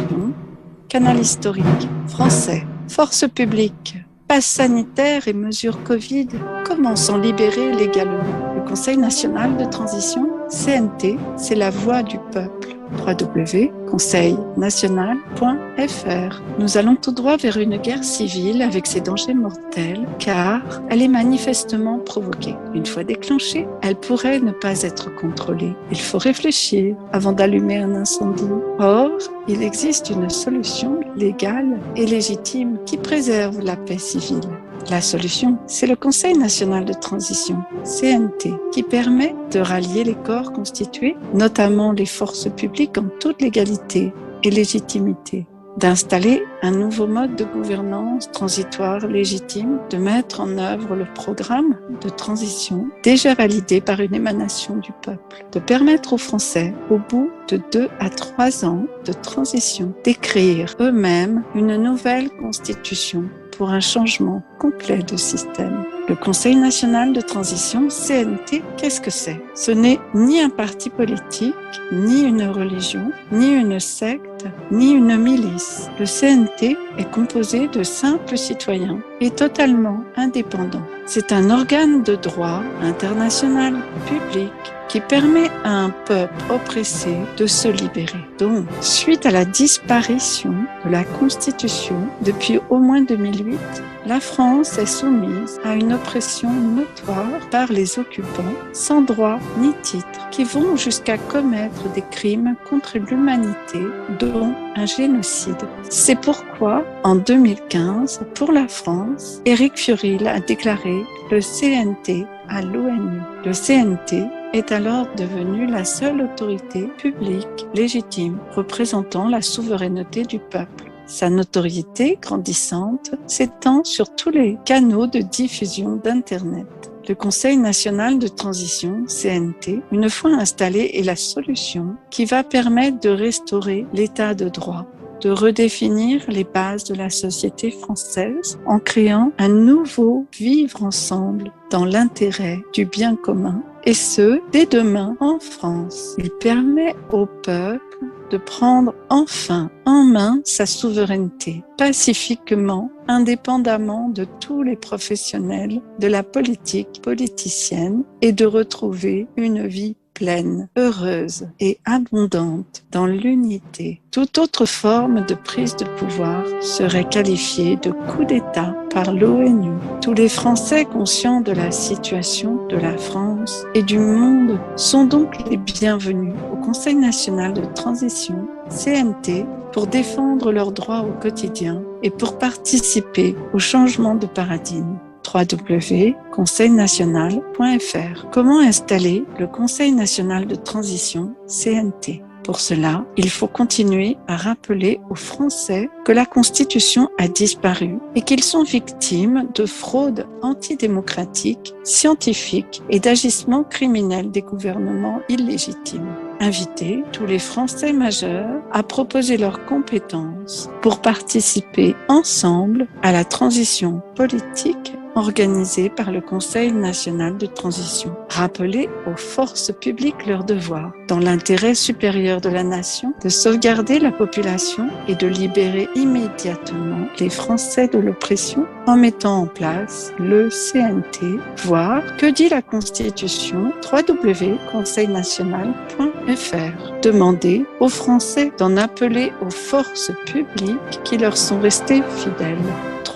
canal historique, français, force publique, passe sanitaire et mesures Covid, comment s'en libérer légalement? Le Conseil national de transition, CNT, c'est la voix du peuple. www.conseilnational.fr. Nous allons tout droit vers une guerre civile avec ses dangers mortels, car elle est manifestement provoquée. Une fois déclenchée, elle pourrait ne pas être contrôlée. Il faut réfléchir avant d'allumer un incendie. Or, il existe une solution légale et légitime qui préserve la paix civile. La solution, c'est le Conseil national de transition, CNT, qui permet de rallier les corps constitués, notamment les forces publiques en toute légalité et légitimité, d'installer un nouveau mode de gouvernance transitoire légitime, de mettre en œuvre le programme de transition déjà validé par une émanation du peuple, de permettre aux Français, au bout de 2 à 3 ans de transition, d'écrire eux-mêmes une nouvelle constitution pour un changement complet de système. Le Conseil national de transition, CNT, qu'est-ce que c'est? Ce n'est ni un parti politique, ni une religion, ni une secte, ni une milice. Le CNT est composé de simples citoyens et totalement indépendants. C'est un organe de droit international public qui permet à un peuple oppressé de se libérer. Donc, suite à la disparition de la Constitution depuis au moins 2008, la France est soumise à une oppression notoire par les occupants, sans droit ni titre, qui vont jusqu'à commettre des crimes contre l'humanité, dont un génocide. C'est pourquoi, en 2015, pour la France, Éric Fiorile a déclaré le CNT à l'ONU. Le CNT est alors devenu la seule autorité publique légitime représentant la souveraineté du peuple. Sa notoriété grandissante s'étend sur tous les canaux de diffusion d'Internet. Le Conseil national de transition, CNT, une fois installé, est la solution qui va permettre de restaurer l'état de droit, de redéfinir les bases de la société française en créant un nouveau vivre ensemble dans l'intérêt du bien commun et ce, dès demain en France. Il permet au peuple de prendre enfin en main sa souveraineté, pacifiquement, indépendamment de tous les professionnels de la politique politicienne et de retrouver une vie pleine, heureuse et abondante dans l'unité. Toute autre forme de prise de pouvoir serait qualifiée de coup d'État par l'ONU. Tous les Français conscients de la situation de la France et du monde sont donc les bienvenus au Conseil national de transition, CNT, pour défendre leurs droits au quotidien et pour participer au changement de paradigme. www.conseilnational.fr. Comment installer le Conseil national de transition CNT? Pour cela, il faut continuer à rappeler aux Français que la Constitution a disparu et qu'ils sont victimes de fraudes antidémocratiques, scientifiques et d'agissements criminels des gouvernements illégitimes. Inviter tous les Français majeurs à proposer leurs compétences pour participer ensemble à la transition politique organisée par le Conseil national de transition. Rappeler aux forces publiques leur devoir, dans l'intérêt supérieur de la nation, de sauvegarder la population et de libérer immédiatement les Français de l'oppression en mettant en place le CNT, voir que dit la Constitution, www.conseilnational.fr. Demander aux Français d'en appeler aux forces publiques qui leur sont restées fidèles.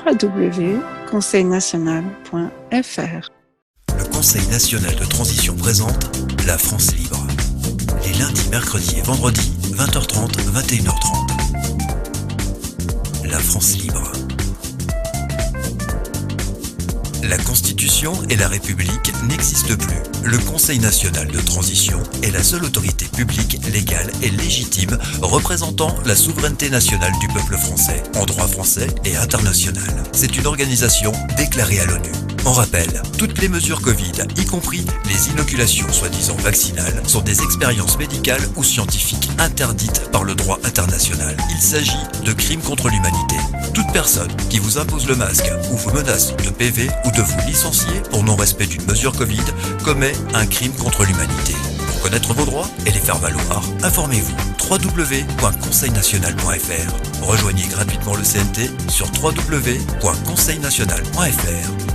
www.conseilnational.fr. Le Conseil national de transition présente La France libre. Les lundis, mercredis et vendredis, 20h30, 21h30. La France libre. La Constitution et la République n'existent plus. Le Conseil national de transition est la seule autorité publique, légale et légitime représentant la souveraineté nationale du peuple français, en droit français et international. C'est une organisation déclarée à l'ONU. On rappelle, toutes les mesures Covid, y compris les inoculations soi-disant vaccinales, sont des expériences médicales ou scientifiques interdites par le droit international. Il s'agit de crimes contre l'humanité. Toute personne qui vous impose le masque ou vous menace de PV ou de vous licencier pour non-respect d'une mesure Covid commet un crime contre l'humanité. Pour connaître vos droits et les faire valoir, informez-vous. www.conseilnational.fr. Rejoignez gratuitement le CNT sur www.conseilnational.fr.